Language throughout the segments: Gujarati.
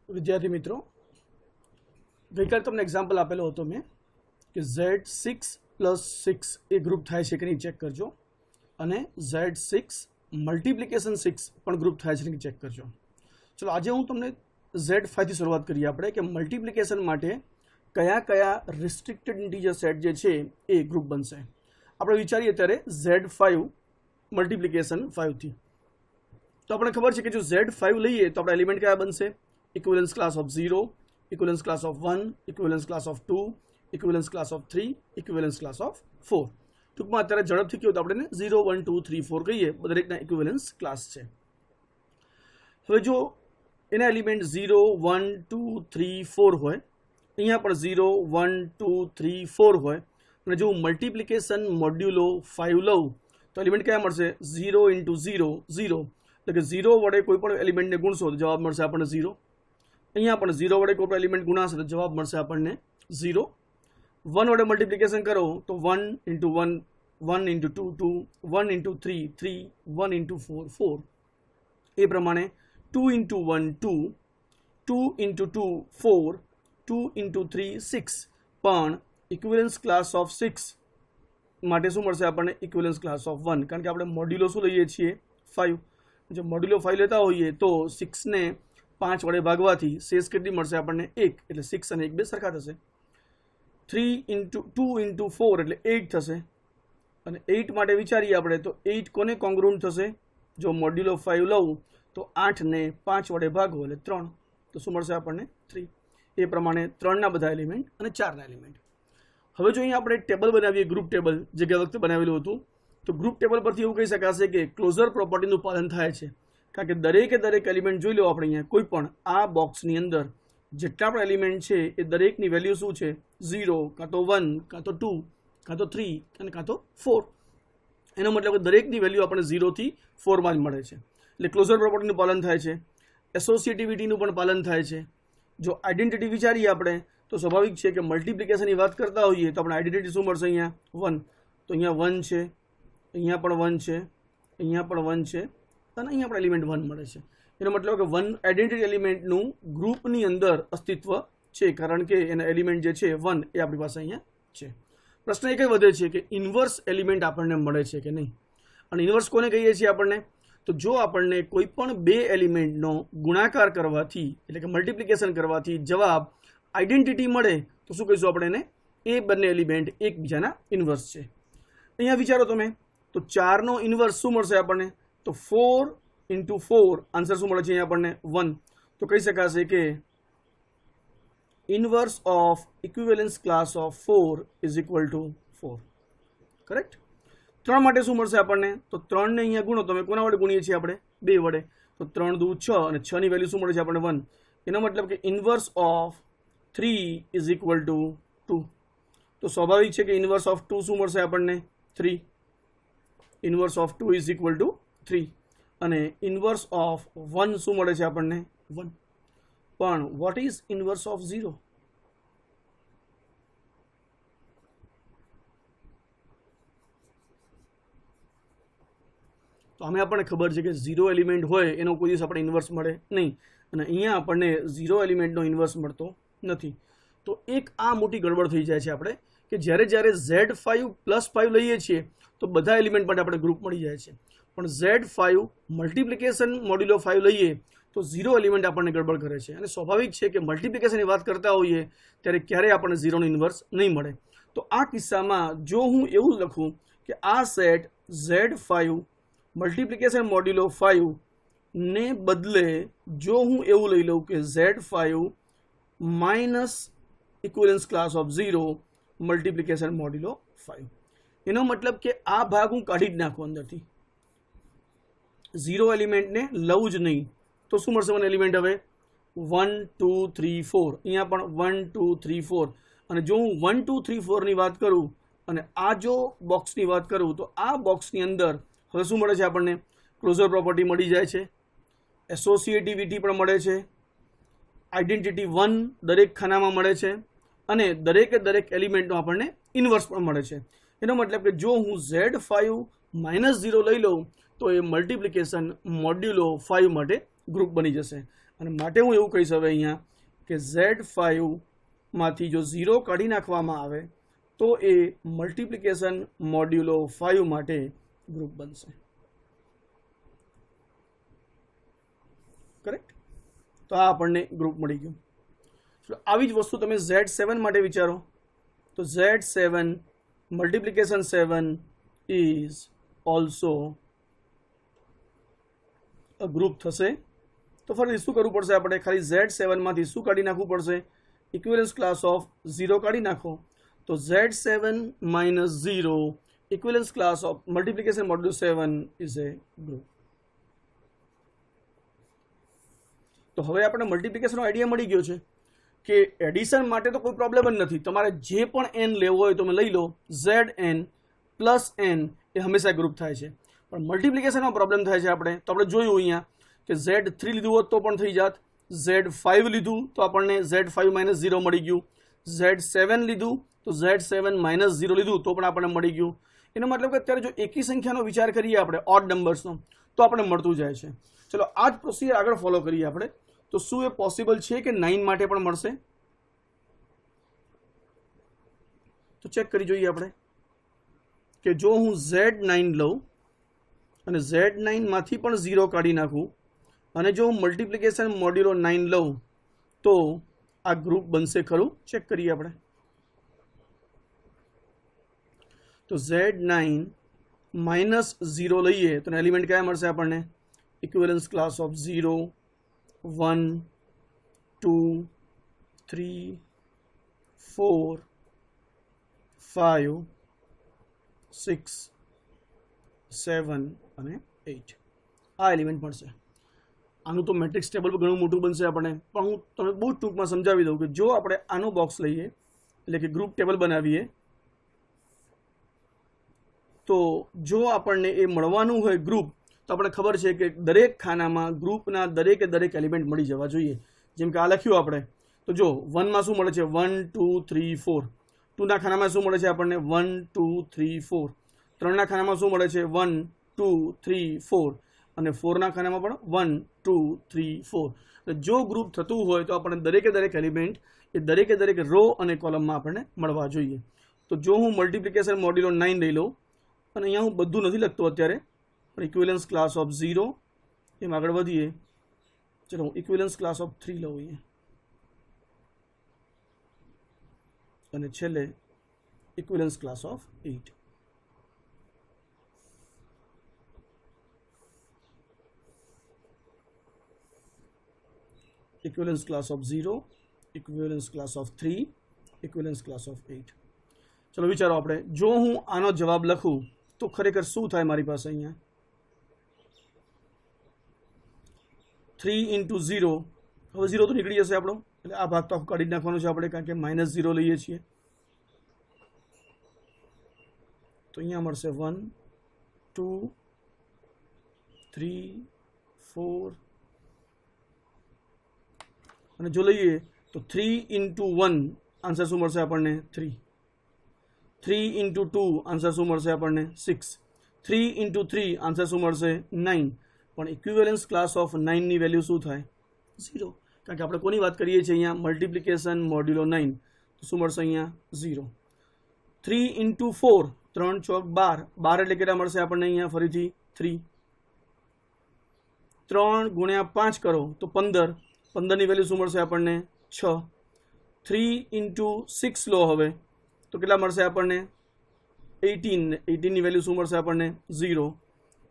વિદ્યાર્થી મિત્રો, ગઈકાલે તમને એક્ઝામ્પલ આપેલો હતો મેં કે Z6 + 6 એ ગ્રુપ થાય છે કે નહીં ચેક કરજો, અને Z6 મલ્ટિપ્લિકેશન 6 પણ ગ્રુપ થાય છે કે નહીં ચેક કરજો. ચલો આજે હું તમને Z5 થી શરૂઆત કરીએ આપણે કે મલ્ટિપ્લિકેશન માટે કયા કયા રિસ્ટ્રિક્ટેડ ઇન્ટીજર સેટ જે છે એ ગ્રુપ બનશે. આપણે વિચારીએ ત્યારે Z5 મલ્ટિપ્લિકેશન 5 થી તો આપણે ખબર છે કે જો Z5 લઈએ તો આપણા એલિમેન્ટ કયા બનશે? Equivalence class of 0, equivalence class of 1, equivalence class of 2, equivalence class of 3, equivalence class of 4. ટૂંકમાં અત્યારે ઝડપથી કહ્યું તો આપણે 0, 1, 2, 3, 4 કહીએ, દરેકના ઇક્વિવેલન્સ ક્લાસ છે. હવે જો એના એલિમેન્ટ 0, 1, 2, 3, 4 હોય, અહીંયા પણ 0, 1, 2, 3, 4 હોય, અને જો હું મલ્ટિપ્લિકેશન મોડ્યુલો 5 લઉં તો એલિમેન્ટ કયા મળશે? 0 × 0, 0. એટલે કે 0 વડે કોઈ પણ એલિમેન્ટને ગુણશો તો જવાબ મળશે આપણને 0. અહીંયા પણ 0 વડે કોઈ પણ એલિમેન્ટ ગુણાશે તો જવાબ મળશે આપણને 0. 1 વડે મલ્ટિપ્લિકેશન કરો તો 1 × 1, 1 × 2, 2, 1 × 3, 3, 1 × 4, 4. એ પ્રમાણે 2 × 1, 2, 2 × 2, 4, 2 × 3, 6. પણ ઇક્વિવેલન્સ ક્લાસ ઓફ 6 માટે શું મળશે આપણને? Equivalence class of 1. કારણ કે આપણે મોડ્યુલો શું લઈએ છીએ? 5. જો મોડ્યુલો 5 લેતા હોઈએ તો 6 ને 5 વડે ભાગવાથી શેષ કેટલી મળશે આપણને? 1. એટલે 6 અને 1 બે સરખા થશે. 2 × 4 એટલે 8 થશે. અને 8 માટે વિચારીએ આપણે તો 8 કોને કોંગ્રુન્ટ થશે? જો મોડ્યુલો 5 લઉં તો 8 ને 5 વડે ભાગો એટલે 3. તો શું મળશે આપણને? 3. એ પ્રમાણે 3ના બધા એલિમેન્ટ અને 4ના એલિમેન્ટ. હવે જો અહીંયા આપણે ટેબલ બનાવીએ, ગ્રુપ ટેબલ જે ગયા વખતે બનાવેલું હતું, તો ગ્રુપ ટેબલ પરથી એવું કહી શકાશે કે ક્લોઝર પ્રોપર્ટીનું પાલન થાય છે. કારણ કે દરેક એલિમેન્ટ જોઈ લો આપણે અહીંયા કોઈ પણ આ બોક્સની અંદર જેટલા પણ એલિમેન્ટ છે એ દરેકની વેલ્યુ શું છે? 0, કાં તો 1, કાં તો 2, કાં તો 3 અને કાં તો 4. એનો મતલબ કે દરેકની વેલ્યુ આપણને 0 થી 4માં જ મળે છે. એટલે ક્લોઝર પ્રોપર્ટીનું પાલન થાય છે. એસોસિએટિવિટીનું પણ પાલન થાય છે. જો આઈડેન્ટિટી વિચારીએ આપણે તો સ્વાભાવિક છે કે મલ્ટિપ્લિકેશનની વાત કરતા હોઈએ તો આપણે આઈડેન્ટિટી શું મળશે? અહીંયા 1. તો અહીંયા 1 છે, અહીંયા પણ 1 છે, અહીંયા પણ 1 છે, અને અહીંયા પણ એલિમેન્ટ 1 મળે છે. એનો મતલબ કે 1 આઈડેન્ટિટી એલિમેન્ટનું ગ્રુપની અંદર અસ્તિત્વ છે, કારણ કે એના એલિમેન્ટ જે છે 1 એ આપણી પાસે અહીંયા છે. પ્રશ્ન એ કઈ વધે છે કે ઇન્વર્સ એલિમેન્ટ આપણને મળે છે કે નહીં. અને ઇન્વર્સ કોને કહીએ છીએ આપણને? તો જો આપણને કોઈ પણ બે એલિમેન્ટનો ગુણાકાર કરવાથી એટલે કે મલ્ટિપ્લિકેશન કરવાથી જવાબ આઈડેન્ટિટી મળે તો શું કહીશું આપણે એને? એ બંને એલિમેન્ટ એકબીજાના ઇન્વર્સ છે. અહીંયા વિચારો તમે તો 4નો ઇન્વર્સ શું મળશે આપણને? તો 4 × 4 આન્સર શું મળે છે અહીંયા આપણને? 1. તો કહી શકાશે કે inverse of equivalence class of 4 = 4. Correct? 3 માટે શું મળશે આપણને? તો 3ને અહીંયા ગુણો, તમે કોના વડે ગુણીએ છીએ આપણે? 2 વડે. તો 3 × 2 = 6 અને 6ની વેલ્યુ શું મળે છે આપણને? 1. એનો મતલબ કે ઇન્વર્સ ઓફ 3 = 2. તો સ્વાભાવિક છે કે ઇન્વર્સ ઓફ 2 શું મળશે આપણને? 3. Inverse of 2 = 3. અને ઇન્વર્સ ઓફ 1 શું મળે છે આપણને? 1. પણ વોટ ઇઝ ઇન્વર્સ ઓફ 0? તો અમે આપણને ખબર છે કે 0 એલિમેન્ટ હોય એનો કોઈ દિવસ આપણે ઇન્વર્સ મળે નહીં, અને અહીંયા આપણને 0 એલિમેન્ટનો ઇન્વર્સ મળતો નથી. તો એક આ મોટી ગડબડ થઈ જાય છે આપણે કે જ્યારે Z5 + 5 લઈએ છીએ તો બધા એલિમેન્ટ માટે આપણે ગ્રુપ મળી જાય છે, પણ Z5 મલ્ટિપ્લિકેશન મોડ્યુલો 5 લઈએ તો 0 એલિમેન્ટ આપણને ગડબડ કરે છે. અને સ્વાભાવિક છે કે મલ્ટિપ્લિકેશનની વાત કરતા હોઈએ ત્યારે ક્યારેય આપણને 0નો ઇન્વર્સ નહીં મળે. તો આ કિસ્સામાં જો હું એવું લખું કે આ સેટ Z5 મલ્ટિપ્લિકેશન મોડ્યુલો 5 ને બદલે જો હું એવું લઈ લઉં કે Z5 - equivalence class of 0 multiplication મોડ્યુલો 5, એનો મતલબ કે આ ભાગ હું કાઢી જ નાખું અંદરથી, 0 એલિમેન્ટને લઉં જ નહીં. તો શું મળશે મને એલિમેન્ટ? હવે 1, 2, 3, 4. અહીંયા પણ 1, 2, 3, 4. અને જો હું 1, 2, 3, 4ની વાત કરું અને આ જો બોક્સની વાત કરું તો આ બોક્સની અંદર હવે શું મળે છે આપણને? ક્લોઝર પ્રોપર્ટી મળી જાય છે, એસોસિએટિવિટી પણ મળે છે, આઈડેન્ટિટી 1 દરેક ખાનામાં મળે છે, અને દરેક એલિમેન્ટનો આપણને ઇન્વર્સ પણ મળે છે. એનો મતલબ કે જો હું Z5 - 0 લઈ લઉં તો એ મલ્ટિપ્લિકેશન મોડ્યુલો 5 માટે ગ્રુપ બની જશે. અને માટે હું એવું કહીશ હવે અહીંયા કે Z5 માંથી જો 0 કાઢી નાખવામાં આવે તો એ મલ્ટિપ્લિકેશન મોડ્યુલો 5 માટે ગ્રુપ બનશે. કરેક્ટ? તો આ આપણને ગ્રુપ મળી ગયું. આવી જ વસ્તુ તમે Z7 માટે વિચારો તો Z7 multiplication 7 is also a group થશે. તો ફરી શું કરવું પડશે? આપણે ખાલી Z7 માંથી શું કાઢી નાખવું પડશે? ઇક્વિવેલન્સ ક્લાસ ઓફ 0 કાઢી નાખો. તો Z7 minus 0 equivalence class of multiplication modulus 7 is a group. તો હવે આપણે મલ્ટિપ્લિકેશનનો આઈડિયા મળી ગયો છે કે એડિશન માટે તો કોઈ પ્રોબ્લેમ જ નથી. તમારે જે પણ n લેવો હોય તમે લઈ લો. Zn પ્લસ n એ હંમેશા ગ્રુપ થાય છે. પણ મલ્ટિપ્લિકેશનમાં પ્રોબ્લેમ થાય છે આપણે. તો આપણે જોયું અહીંયા કે Z3 લીધું હોત તો પણ થઈ જાત. Z5 લીધું તો આપણને Z5 minus 0 મળી ગયું. Z7 લીધું તો Z7 minus 0 લીધું તો પણ આપણને મળી ગયું. એનો મતલબ કે અત્યારે જો એકી સંખ્યાનો વિચાર કરીએ આપણે ઓડ નંબર્સનો તો આપણે મળતું જાય છે. ચલો આ જ પ્રોસિજર આગળ ફોલો કરીએ આપણે. તો શું એ પોસિબલ છે કે 9 માટે પણ મળશે? તો ચેક કરી જોઈએ આપણે કે જો હું Z9 લઉં અને Z9 માંથી પણ 0 કાઢી નાખું અને જો હું મલ્ટિપ્લિકેશન મોડ્યુલો 9 લઉં તો આ ગ્રુપ બનશે ખરું? ચેક કરીએ આપણે. તો Z9 માઇનસ 0 લઈએ તો એલિમેન્ટ કયા મળશે આપણને? ઇક્વિવેલન્સ ક્લાસ ઓફ 0 1 2 3 4 5 6 7 અને 8 આ એલિમેન્ટ મળશે. આનું તો મેટ્રિક્સ ટેબલ પર ઘણું મોટું બનશે આપણને, પણ હું તમને બહુ ટૂંકમાં સમજાવી દઉં કે જો આપણે આનું બોક્સ લઈએ એટલે કે ગ્રુપ ટેબલ બનાવીએ તો જો આપણને એ મળવાનું હોય ગ્રુપ તો આપણે ખબર છે કે દરેક ખાનામાં ગ્રુપના દરેકે દરેક એલિમેન્ટ મળી જવા જોઈએ. જેમ કે આ લખ્યું આપણે તો જો 1 માં શું મળે છે? 1 2 3 4. 2 ના ખાનામાં શું મળે છે આપણને? 1 2 3 4. 3 ના ખાનામાં શું મળે છે? 1 2 3 4. અને 4 ના ખાનામાં પણ 1 2 3 4. જો ગ્રુપ થતું હોય તો આપણને દરેકે દરેક એલિમેન્ટ એ દરેકે દરેક રો અને કોલમમાં આપણને મળવા જોઈએ. તો જો હું મલ્ટિપ્લિકેશન મોડ્યુલો 9 લઈ લઉં અને અહીંયા હું બધું નથી લખતો અત્યારે, પણ ઇક્વિવેલન્સ ક્લાસ ઓફ 0 એમ આગળ વધીએ. ચલો હું ઇક્વિવેલન્સ ક્લાસ ઓફ 3 લઉં અહીંયા અને છેલ્લે equivalence class of 8. equivalence class of 0, equivalence class of 3, equivalence class of 8. ચલો વિચારો આપણે જો હું આનો જવાબ લખું તો ખરેખર શું થાય મારી પાસે? અહીંયા 3 into 0, હવે 0 તો નીકળી જશે આપણો, એટલે આ ભાગ તો આખું કાઢી નાખવાનો છે આપણે કારણ કે -0 લઈએ છીએ. તો અહીંયા મળશે 1 2 3 4 અને જો લઈએ તો 3 into 1 આન્સર શું મળશે આપણને? 3. 3 into 2 આન્સર શું મળશે આપણને? 6. 3 into 3 આન્સર શું મળશે? 9. પણ ઇક્વિવેલન્સ ક્લાસ ઓફ 9 ની વેલ્યુ શું થાય? 0. કારણ કે આપણે કોની વાત કરીએ છીએ અહીંયા? મલ્ટિપ્લિકેશન મોડ્યુલો 9. તો શું મળશે અહીંયા? 0. 3 into 4 3 ચોક 12. 12 એટલે કેટલા મળશે આપણને અહીંયા? ફરીથી 3. 3 ગુણ્યા 5 કરો તો 15. 15 ની વેલ્યુ શું મળશે આપણને? 6. 3 into 6 લો હવે તો કેટલા મળશે આપણને? 18. 18 ની વેલ્યુ શું મળશે આપણને? 0.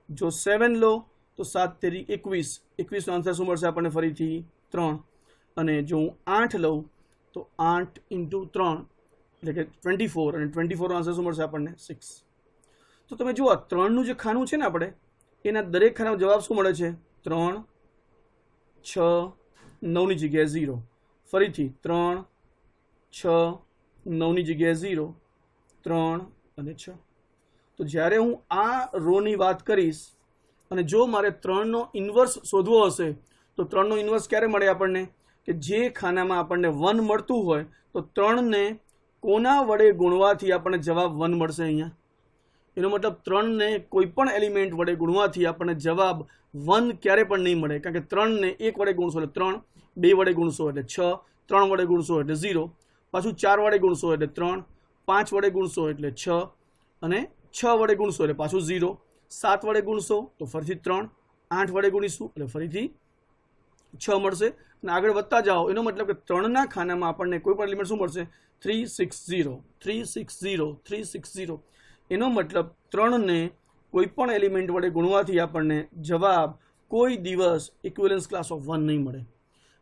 જો 7 લો તો 7 તેરી 21. 21 નો આન્સર શું મળશે આપણને? ફરીથી 3. અને જો હું 8 લઉં તો 8 into 3 એટલે કે 24 અને 24 નો આન્સર શું મળશે આપણને? 6. તો તમે જુઓ 3 નું જે ખાનું છે ને આપણે એના દરેક ખાનાનો જવાબ શું મળે છે? 3 6 9 ની જગ્યાએ 0. ફરીથી 3 6 9 ની જગ્યાએ 0 3 અને 6. તો જ્યારે હું આ રોની વાત કરીશ અને જો મારે 3 નો ઇન્વર્સ શોધવો હશે તો 3 નો ઇન્વર્સ ક્યારે મળે આપણને? કે જે ખાનામાં આપણને 1 મળતું હોય તો 3 ને કોના વડે ગુણવાથી આપણને જવાબ 1 મળશે? અહીંયા એનો મતલબ 3 ને કોઈ પણ એલિમેન્ટ વડે ગુણવાથી આપણને જવાબ 1 ક્યારે પણ નહીં મળે, કારણ કે 3 ને 1 વડે ગુણશો એટલે 3, 2 વડે ગુણશો એટલે 6, 3 વડે ગુણશો એટલે 0, પાછું 4 વડે ગુણશો એટલે 3, 5 વડે ગુણશો એટલે 6 અને 6 વડે ગુણશો એટલે પાછું 0, 7 વડે ગુણશો તો ફરીથી 3, 8 વડે ગુણીશું એટલે ફરીથી 6 મળશે અને આગળ વધતા જાઓ. એનો મતલબ કે 3ના ખાનામાં આપણને કોઈ પણ એલિમેન્ટ શું મળશે? 360, 360, 360. એનો મતલબ 3ને કોઈ પણ એલિમેન્ટ વડે ગુણવાથી આપણને જવાબ કોઈ દિવસ ઇક્વિવેલન્સ ક્લાસ ઓફ 1 નહીં મળે.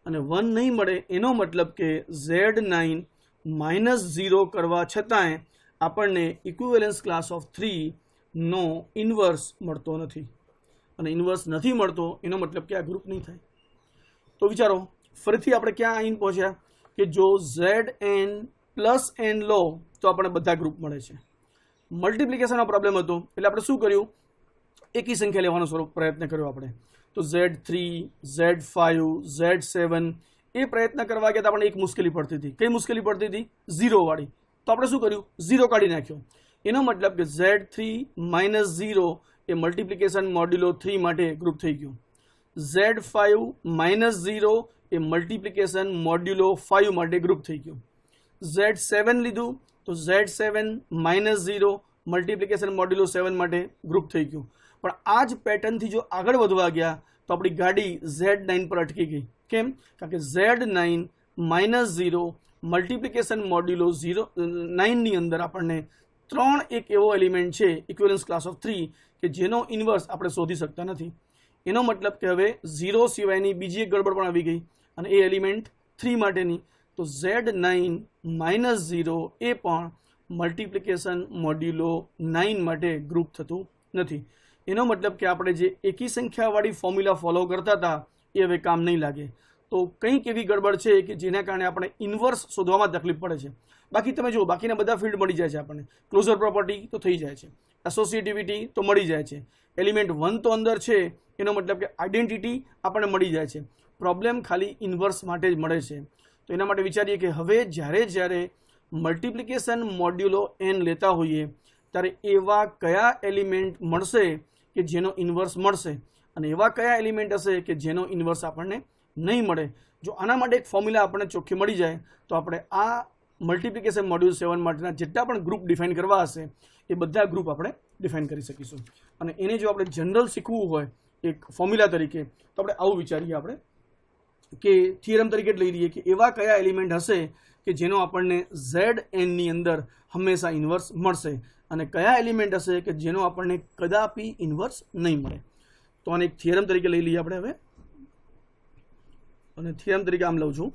અને 1 નહીં મળે એનો મતલબ કે Z9 -0 કરવા છતાંય આપણને ઇક્વિવેલન્સ ક્લાસ ઓફ 3નો ઇન્વર્સ મળતો નથી. અને ઇન્વર્સ નથી મળતો એનો મતલબ કે આ ગ્રુપ નહીં થાય. તો વિચારો ફરીથી આપણે ક્યાં આવીને પહોંચ્યા કે જો Zn + n લો તો આપણને બધા ગ્રુપ મળે છે. મલ્ટિપ્લિકેશનનો પ્રોબ્લેમ હતો એટલે આપણે શું કર્યું? એકી સંખ્યા લેવાનો પ્રયત્ન કર્યો આપણે. તો Z3, Z5, Z7 એ પ્રયત્ન કરવા ગયા તો આપણને એક મુશ્કેલી પડતી હતી. કઈ મુશ્કેલી પડતી હતી? 0 વાળી. તો આપણે શું કર્યું? 0 કાઢી નાખ્યો. એનો મતલબ કે Z3 - 0 એ મલ્ટિપ્લિકેશન મોડ્યુલો 3 માટે ગ્રુપ થઈ ગયું. Z5 - 0 એ મલ્ટિપ્લિકેશન મોડ્યુલો 5 માટે ગ્રુપ થઈ ગયું. Z7 લીધું તો Z7 - 0 મલ્ટિપ્લિકેશન મોડ્યુલો 7 માટે ગ્રુપ થઈ ગયું. પણ આ જ પેટર્નથી જો આગળ વધવા ગયા તો આપણી ગાડી Z9 પર અટકી ગઈ. કેમ? કારણ કે Z9 - 0 મલ્ટિપ્લિકેશન મોડ્યુલો 9ની અંદર આપણને 3 એક એવો એલિમેન્ટ છે ઇક્વિવેલન્સ ક્લાસ ઓફ 3 કે જેનો ઇન્વર્સ આપણે શોધી શકતા નથી. એનો મતલબ કે હવે 0 સિવાયની બીજી એક ગડબડ પણ આવી ગઈ અને એ એલિમેન્ટ 3 માટેની. તો Z9 - 0 એ પણ મલ્ટિપ્લિકેશન મોડ્યુલો 9 માટે ગ્રુપ થતું નથી. એનો મતલબ કે આપણે જે એકી સંખ્યાવાળી ફોર્મ્યુલા ફોલો કરતા હતા એ હવે કામ નહીં લાગે. તો કંઈક એવી ગડબડ છે કે જેના કારણે આપણે ઇન્વર્સ શોધવામાં તકલીફ પડે છે. બાકી તમે જુઓ બાકીના બધા ફિલ્ડ મળી જાય છે આપણને. ક્લોઝર પ્રોપર્ટી તો થઈ જાય છે, એસોસિએટિવિટી તો મળી જાય છે, એલિમેન્ટ 1 તો અંદર છે એનો મતલબ કે આઈડેન્ટિટી આપણને મળી જાય છે. પ્રોબ્લેમ ખાલી ઇન્વર્સ માટે જ મળે છે. તો એના માટે વિચારીએ કે હવે જ્યારે મલ્ટિપ્લિકેશન મોડ્યુલો n લેતા હોઈએ ત્યારે એવા કયા એલિમેન્ટ મળશે કે જેનો ઇન્વર્સ મળશે અને એવા કયા એલિમેન્ટ હશે કે જેનો ઇન્વર્સ આપણને નહીં મળે. જો આના માટે એક ફોર્મ્યુલા આપણને ચોખ્ખી મળી જાય તો આપણે આ મલ્ટિપ્લિકેશન મોડ્યુલ 7 માટેના જેટલા પણ ગ્રુપ ડિફાઇન કરવા હશે એ બધા ગ્રુપ આપણે ડિફાઇન કરી શકીશું. અને એને જો આપણે જનરલ શીખવું હોય એક ફોર્મ્યુલા તરીકે તો આપણે આવું વિચારીએ આપણે કે થિયરમ તરીકે લઈ લઈએ કે એવા કયા એલિમેન્ટ હશે કે જેનો આપણને Zn ની અંદર હંમેશા ઇન્વર્સ મળશે અને કયા એલિમેન્ટ હશે કે જેનો આપણને કદાપી ઇન્વર્સ નહીં મળે. તો આને એક થિયરમ તરીકે લઈ લઈએ આપણે હવે. અને થિયરમ તરીકે આમ લઉં છું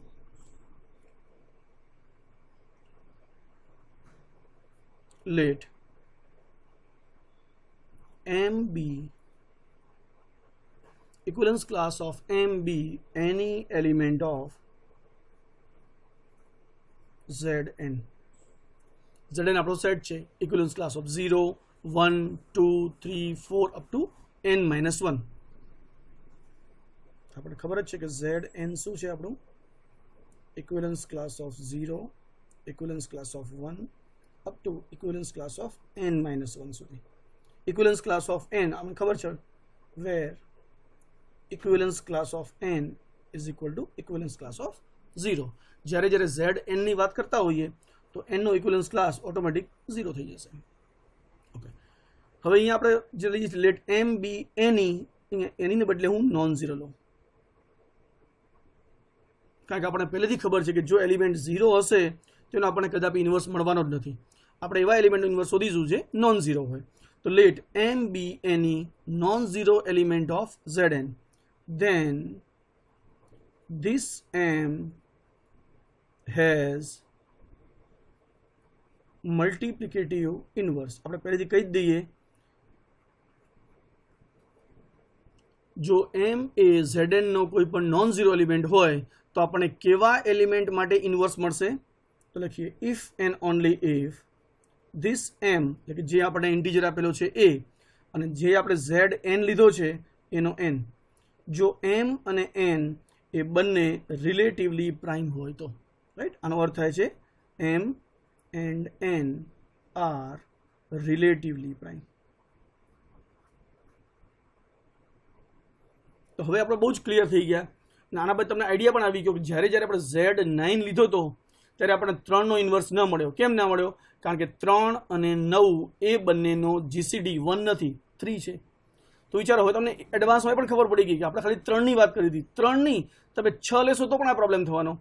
let M be equivalence class of M be any element of Zn. Zn આપણો સેટ છે equivalence class of 0, 1, 2, 3, 4 up to n-1. આપણે ખબર જ છે કે Zn શું છે આપણું? equivalence class of 0, equivalence class of 1 up to equivalence class of n-1 સુધી. equivalence class of n આપણને ખબર છે where equivalence class of n is equal to equivalence class of 0. જ્યારે Zn ની વાત કરતા હોઈએ તો n નો ઇક્વિવેલન્સ ક્લાસ ઓટોમેટિક 0 થઈ જશે. ઓકે, હવે અહીંયા આપણે જે લઈએ લેટ m be any, એની ને બદલે હું નોન ઝીરો લઉં કારણ કે આપણને પહેલેથી ખબર છે કે જો એલિમેન્ટ 0 હશે તેનો આપણને કદાપી ઇન્વર્સ મળવાનો જ નથી. આપણે એવા એલિમેન્ટનો ઇન્વર્સ શોધીશું જે નોન ઝીરો હોય. તો late m be any non-zero element of Zn, then this m has multiplicative inverse. આપણે પહેલેથી કહી જ દઈએ જો m એ Zn નો કોઈ પણ નોન ઝીરો એલિમેન્ટ હોય તો આપણને કેવા એલિમેન્ટ માટે ઇન્વર્સ મળશે? તો લખીએ if and only if this m એટલે કે જે આપણે ઇન્ટીજર આપેલો છે એ અને જે આપણે Zn લીધો છે એનો n, જો m અને n એ બંને રિલેટિવલી પ્રાઇમ હોય તો, રાઈટ? આનો અર્થ થાય છે m and n are relatively prime. તો હવે આપણે બહુ જ ક્લિયર થઈ ગયા. આના પછી તમને આઈડિયા પણ આવી ગયો કે જ્યારે આપણે Z9 લીધો હતો ત્યારે આપણે 3નો ઇન્વર્સ ન મળ્યો. કેમ ના મળ્યો? કારણ કે 3 અને 9 એ બંનેનો GCD 1 નથી, 3 છે. તો વિચારો, હવે તમને એડવાન્સમાં પણ ખબર પડી ગઈ કે આપણે ખાલી 3ની વાત કરી હતી. 3ની તમે 6 લેશો તો પણ આ પ્રોબ્લેમ થવાનો.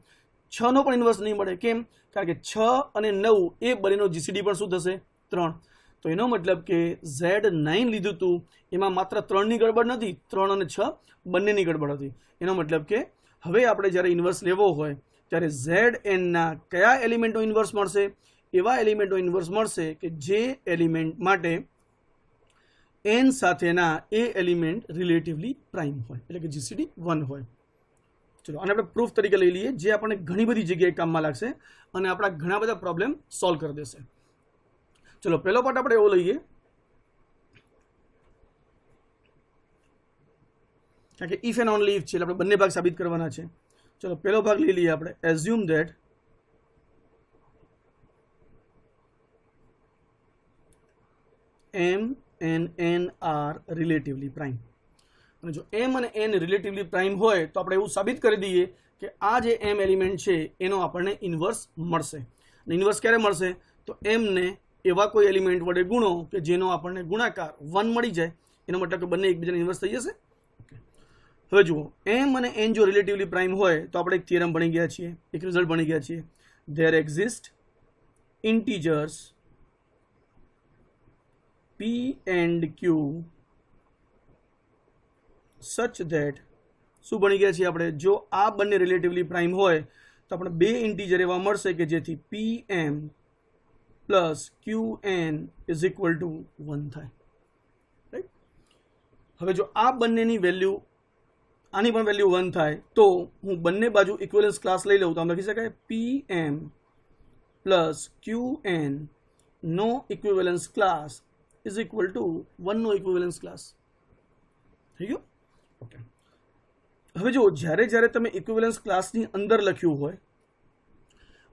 6નો પણ ઇન્વર્સ નહીં મળે. કેમ? કારણ કે 6 અને 9 એ બંનેનો GCD પણ શું થશે? 3. તો એનો મતલબ કે Z9 લીધું હતું એમાં માત્ર 3ની ગડબડ નથી, 3 અને 6 બંનેની ગડબડ હતી. એનો મતલબ કે હવે આપણે જ્યારે ઇન્વર્સ લેવો હોય ત્યારે Znના કયા એલિમેન્ટનો ઇન્વર્સ મળશે? એવા એલિમેન્ટનો ઇન્વર્સ મળશે કે જે એલિમેન્ટ માટે n સાથેના એ એલિમેન્ટ રિલેટિવલી પ્રાઇમ હોય, એટલે કે GCD 1 હોય. ચલો આને આપણે પ્રૂફ તરીકે લઈ લઈએ, જે આપણને ઘણી બધી જગ્યાએ કામમાં લાગશે અને આપણા ઘણા બધા પ્રોબ્લેમ સોલ્વ કરી દેશે. ચલો પહેલો પાર્ટ આપણે એવો લઈએ, કારણ કે ઇફ એન્ડ ઓનલી ઇફ છે એટલે આપણે બંને ભાગ સાબિત કરવાના છે. ચલો પહેલો ભાગ લઈ લઈએ આપણે. Assume that m and n are relatively prime. અને જો m અને n રિલેટિવલી પ્રાઇમ હોય તો આપણે એવું સાબિત કરી દઈએ કે આ જે m એલિમેન્ટ છે એનો આપણને ઇન્વર્સ મળશે. અને ઇન્વર્સ ક્યારે મળશે? તો m ને એવા કોઈ એલિમેન્ટ વડે ગુણો કે જેનો આપણને ગુણાકાર 1 મળી જાય. એનો મતલબ કે બંને એકબીજાને ઇન્વર્સ થઈ જશે. હવે જુઓ, m અને n જો રિલેટિવલી પ્રાઇમ હોય તો આપણે એક થિયરમ ભણી ગયા છીએ, એક રિઝલ્ટ ભણી ગયા છીએ. There exist integers p and q such that શું ભણી ગયા છીએ આપણે? જો આ બંને રિલેટિવલી પ્રાઇમ હોય તો આપણે બે ઇન્ટીજર એવા મળશે કે જેથી pm plus qn is equal to 1 થાય. રાઈટ? હવે જો આ બંનેની વેલ્યુ, આની પણ વેલ્યુ 1 થાય તો હું બંને બાજુ ઇક્વિવેલન્સ ક્લાસ લઈ લઉં તો આમ લખી શકાય pm પ્લસ qn નો equivalence class is equal to 1 નો ઇક્વિવેલન્સ ક્લાસ. થઈ ગયો? ઓકે. હવે જો જ્યારે તમે ઇક્વિવેલન્સ ક્લાસની અંદર લખ્યું હોય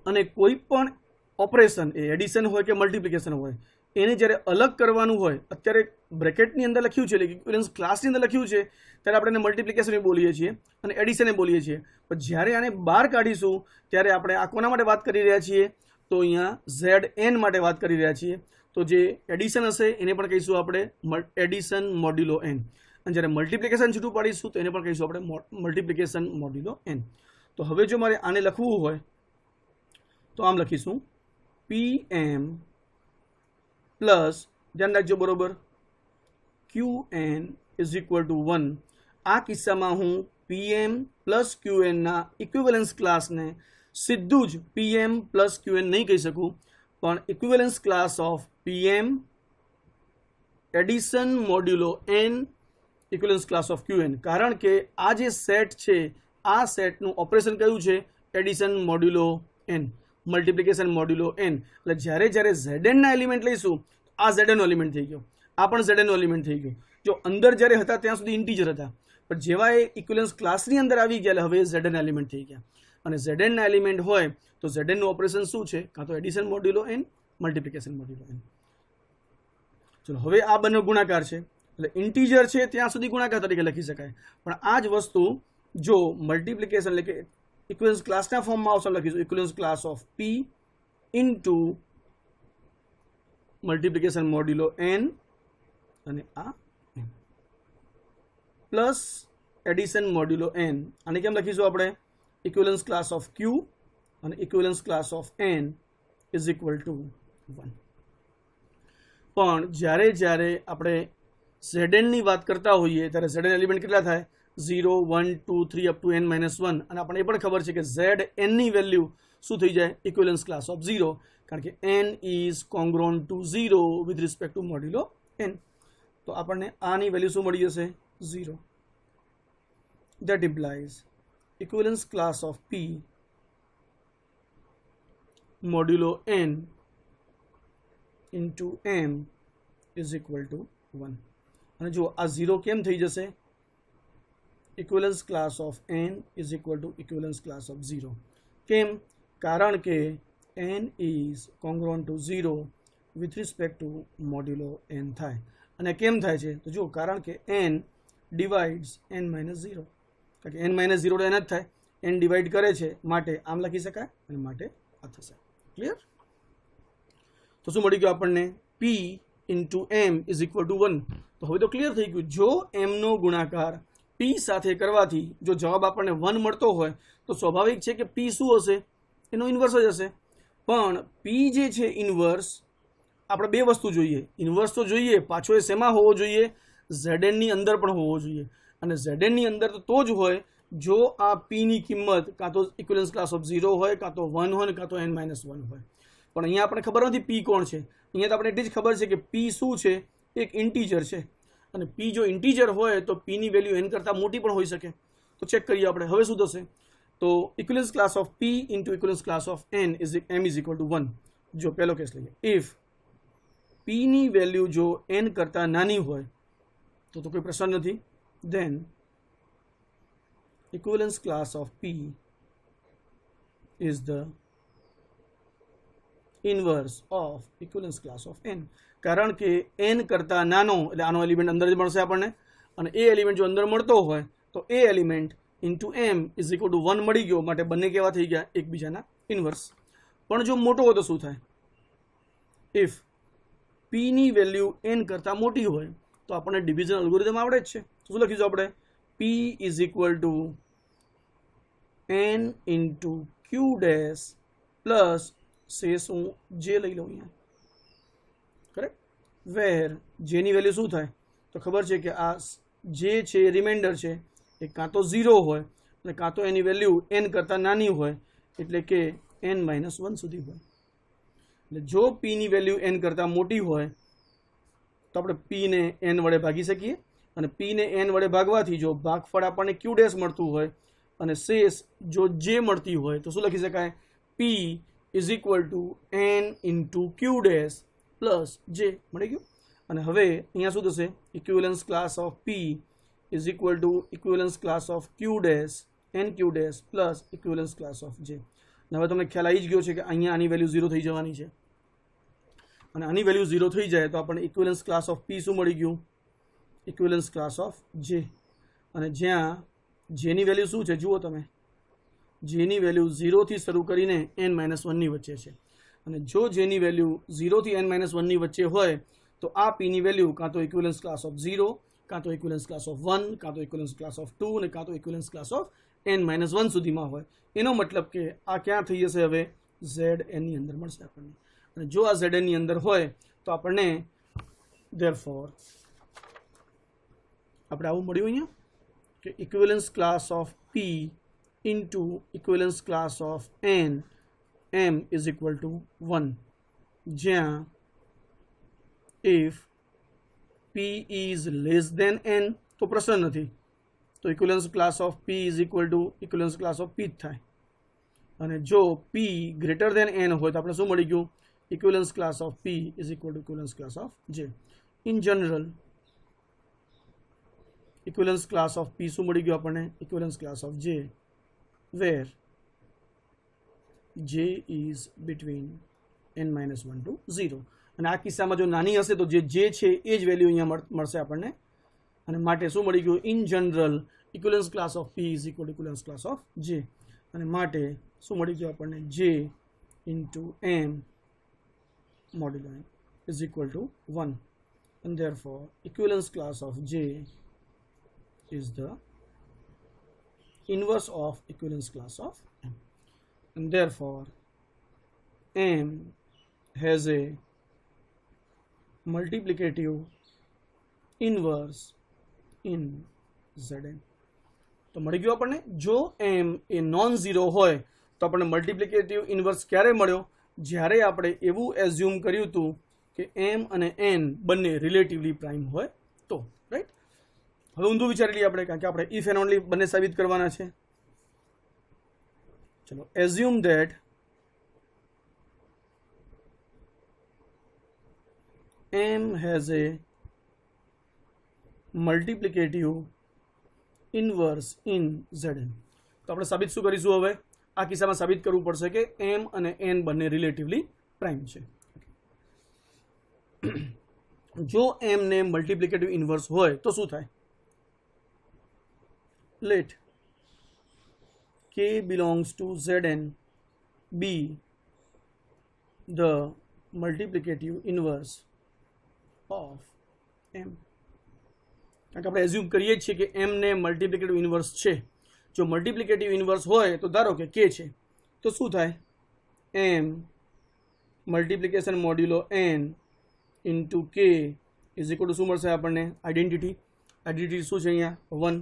અને કોઈ પણ ઓપરેશન, એ એડિશન હોય કે મલ્ટિપ્લિકેશન હોય, એને જ્યારે અલગ કરવાનું હોય, અત્યારે બ્રેકેટની અંદર લખ્યું છે એટલે કે ઇક્વિવેલન્સ ક્લાસની અંદર લખ્યું છે ત્યારે આપણે એને મલ્ટિપ્લિકેશન બોલીએ છીએ અને એડિશન બોલીએ છીએ. પણ જ્યારે આને બહાર કાઢીશું ત્યારે આપણે આ કોના માટે વાત કરી રહ્યા છીએ? તો અહીંયા Zn માટે વાત કરી રહ્યા છીએ. તો જે એડિશન હશે એને પણ કહીશું આપણે એડિશન મોડ્યુલો n, અને જ્યારે મલ્ટિપ્લિકેશન છૂટું પાડીશું તો એને પણ કહીશું આપણે મલ્ટિપ્લિકેશન મોડ્યુલો n. તો હવે જો મારે આને લખવું હોય તો આમ લખીશું pm પ્લસ, ધ્યાન રાખજો બરોબર, qn ઇઝ ઇક્વલ ટુ 1. આ કિસ્સામાં હું pm પ્લસ qn ના ઇક્વિવેલન્સ ક્લાસને સીધું જ pm પ્લસ qn નહીં કહી શકું, પણ equivalence class of pm addition મોડ્યુલો n equivalence class of qn. કારણ કે આ જે સેટ છે આ સેટનું ઓપરેશન કયું છે? એડિશન મોડ્યુલો n, મલ્ટિપ્લિકેશન મોડ્યુલો n. એટલે જ્યારે Zn ના એલિમેન્ટ લઈશું આ Zn નો એલિમેન્ટ થઈ ગયો, આ પણ Zn નો એલિમેન્ટ થઈ ગયો. જો અંદર જ્યારે હતા ત્યાં સુધી ઇન્ટીજર હતા, પણ જેવા એ ઇક્વિવેલન્સ ક્લાસની અંદર આવી ગયા એટલે હવે Zn એલિમેન્ટ થઈ ગયા. અને Zn ના એલિમેન્ટ હોય તો Zn નું ઓપરેશન શું છે? કાં તો એડિશન મોડ્યુલો n, મલ્ટિપ્લિકેશન મોડ્યુલો n. ચલો હવે આ બંને ગુણાકાર છે એટલે ઇન્ટીજર છે ત્યાં સુધી ગુણાકાર તરીકે લખી શકાય. પણ આ જ વસ્તુ જો મલ્ટિપ્લિકેશન એટલે કે ઇક્વિવેલન્સ ક્લાસના ફોર્મમાં આવશે, લખીશું equivalence class of p into multiplication મોડ્યુલો n અને આ n પ્લસ એડિશન મોડ્યુલો n. આને કેમ લખીશું આપણે? ઇક્વિવેલન્સ ક્લાસ ઓફ q અને equivalence class of n is equal to 1. પણ જ્યારે આપણે Zn ની વાત કરતા હોઈએ ત્યારે Zn એલિમેન્ટ કેટલા થાય? 0, 1, 2, 3 અપ ટુ n માઇનસ 1. અને આપણને એ પણ ખબર છે કે Zn ની વેલ્યુ શું થઈ જાય? ઇક્વિવેલન્સ ક્લાસ ઓફ 0, કારણ કે n is congruent to 0 with respect to modulo n. તો આપણને આની વેલ્યુ શું મળી જશે? 0. That implies equivalence class of p modulo n into m is equal to 1. અને જો આ 0 કેમ થઈ જશે? equivalence class of n is equal to equivalence class of 0. કેમ? કારણ કે n is congruent to 0 with respect to modulo n થાય. અને કેમ થાય છે તો જો કારણ કે n ડિવાઇડ્સ n માઇનસ 0, કારણ કે n માઇનસ 0 તો n જ થાય, n ડિવાઈડ કરે છે માટે આમ લખી શકાય અને માટે આ થશે. ક્લિયર? તો શું મળી ગયું આપણને? p into m is equal to 1. તો હવે તો ક્લિયર થઈ ગયું, જો m નો ગુણાકાર p સાથે કરવાથી જો જવાબ આપણને 1 મળતો હોય તો સ્વાભાવિક છે કે p શું હશે? એનો ઇન્વર્સ જ હશે. પણ p જે છે ઇન્વર્સ, આપણે બે વસ્તુ જોઈએ, ઇન્વર્સ તો જોઈએ, પાછો એ શેમાં હોવો જોઈએ? zn ની અંદર પણ હોવો જોઈએ. અને zn ની અંદર તો જ હોય જો આ p ની કિંમત કાં તો ઇક્વિવેલન્સ ક્લાસ ઓફ 0 હોય, કાં તો 1 હોય, કાં તો n માઇનસ 1 હોય. પણ અહીંયા આપણે ખબર નથી p કોણ છે. અહીંયા તો આપણે એટલી જ ખબર છે કે p શું છે? એક ઇન્ટીજર છે. અને p જો ઇન્ટીજર હોય તો p ની વેલ્યુ n કરતાં મોટી પણ હોઈ શકે. તો ચેક કરીએ આપણે હવે શું થશે. તો equivalence class of p into equivalence class of n is m is equal to 1. જો પહેલો કેસ લઈએ, ઇફ p ની વેલ્યુ જો n કરતાં નાની હોય તો કોઈ પ્રશ્ન નથી, then equivalence class of p is the inverse of equivalence class of n. કારણ કે n કરતાં નાનો એટલે આનો એલિમેન્ટ અંદર જ મળશે આપણને, અને એ એલિમેન્ટ જો અંદર મળતો હોય તો એ element into m is equal to 1 મળી ગયો, માટે બંને કેવા થઈ ગયા? એકબીજાના ઇન્વર્સ. પણ જો મોટો હોય તો શું થાય? ઇફ p ની વેલ્યુ n કરતાં મોટી હોય તો આપણને ડિવિઝન અલ્ગોરિધમ આવડે જ છે. તો શું લખીશું આપણે? p is equal two n into q dash plus શેષ હું જે લઈ લઉં અહીંયા, કરેક્ટ? વેર જેની વેલ્યુ શું થાય તો ખબર છે કે આ જે છે રિમાઇન્ડર છે એ કાં તો 0 હોય અને કાં તો એની વેલ્યુ n કરતાં નાની હોય, એટલે કે n માઇનસ 1 સુધી હોય. એટલે જો p ની વેલ્યુ n કરતાં મોટી હોય તો આપણે p ને n વડે ભાગી શકીએ, અને p ને n વડે ભાગવાથી જો ભાગફળ આપણને q ડેશ મળતું હોય અને શેષ જો j મળતી હોય તો શું લખી શકાય? p is equal two n into q dash plus j. મળી ગયું. અને હવે અહીંયા શું થશે? Equivalence class of p is equal to equivalence class of q dash n q dash plus equivalence class of j. હવે તમને ખ્યાલ આવી જ ગયો છે કે અહીંયા આની વેલ્યુ 0 થઈ જવાની છે, અને આની વેલ્યુ 0 થઈ જાય તો આપણને ઇક્વિવેલન્સ ક્લાસ ઓફ p શું મળી ગયું? Equivalence class of j. અને જ્યાં j ની વેલ્યુ શું છે જુઓ તમે, j ની વેલ્યુ 0 થી શરૂ કરીને n માઇનસ 1 ની વચ્ચે છે. અને જો j ની વેલ્યુ 0 થી n માઇનસ 1 ની વચ્ચે હોય તો આ p ની વેલ્યુ કાં તો ઇક્વિવેલન્સ ક્લાસ ઓફ 0, કાં તો ઇક્વિવેલન્સ ક્લાસ ઓફ 1, કાં તો ઇક્વિવેલન્સ ક્લાસ ઓફ 2, અને કાં તો equivalence class of n minus 1 સુધીમાં હોય. એનો મતલબ કે આ ક્યાં થઈ જશે? હવે zn ની અંદર મળશે આપણને. અને જો આ zn ની અંદર હોય તો આપણને therefore આપણે આવું મળ્યું અહીંયા કે equivalence class of p into equivalence class of n m is equal to 1, જ્યાં if p is less than n તો પ્રશ્ન નથી, તો equivalence class of p is equal to equivalence class of p જ થાય. અને જો p ગ્રેટર ધેન n હોય તો આપણે શું મળી ગયું? Equivalence class of p is equal to equivalence class of j. In general equivalence class of p શું મળી ગયું આપણને? Equivalence class of j, where j is between n minus 1 to 0. અને આ કિસ્સામાં જો નાની હશે તો જે j છે એ જ વેલ્યુ અહીંયા મળશે આપણને. અને માટે શું મળી ગયું? In general equivalence class of p is equal to equivalence class of j. અને માટે શું મળી ગયું આપણને? j ઇન્ટુ m મોડ્યુલો n is equal to 1. and therefore equivalence class of j is the inverse of equivalence class of m, and therefore m has a multiplicative inverse in Zn. તો મળી ગયું આપણને. જો m એ નોન ઝીરો હોય તો આપણને મલ્ટિપ્લિકેટિવ ઇન્વર્સ ક્યારે મળ્યો? જ્યારે આપણે એવું એઝ્યુમ કર્યું હતું કે m અને n બંને રિલેટિવલી પ્રાઇમ હોય તો. રાઈટ? હવે ઊંધું વિચારી લઈએ આપણે, કારણ કે આપણે ઇફ એન્ડ ઓનલી બંને સાબિત કરવાના છે. ચલો, assume that m has a multiplicative inverse in Zn. તો આપણે સાબિત શું કરીશું? હવે આ કિસ્સામાં સાબિત કરવું પડશે કે m અને n બંને રિલેટિવલી પ્રાઇમ છે. જો m ને મલ્ટિપ્લિકેટિવ ઇન્વર્સ હોય તો શું થાય? Let k belongs to Zn be the multiplicative inverse of m. કારણ કે આપણે એઝ્યુમ કરીએ છીએ કે m ને મલ્ટિપ્લિકેટિવ ઇન્વર્સ છે. જો મલ્ટિપ્લિકેટિવ ઇન્વર્સ હોય તો ધારો કે k છે, તો શું થાય? m મલ્ટિપ્લિકેશન મોડ્યુલો n into k is equal two શું મળશે આપણને? આઈડેન્ટિટી શું છે અહીંયા? 1.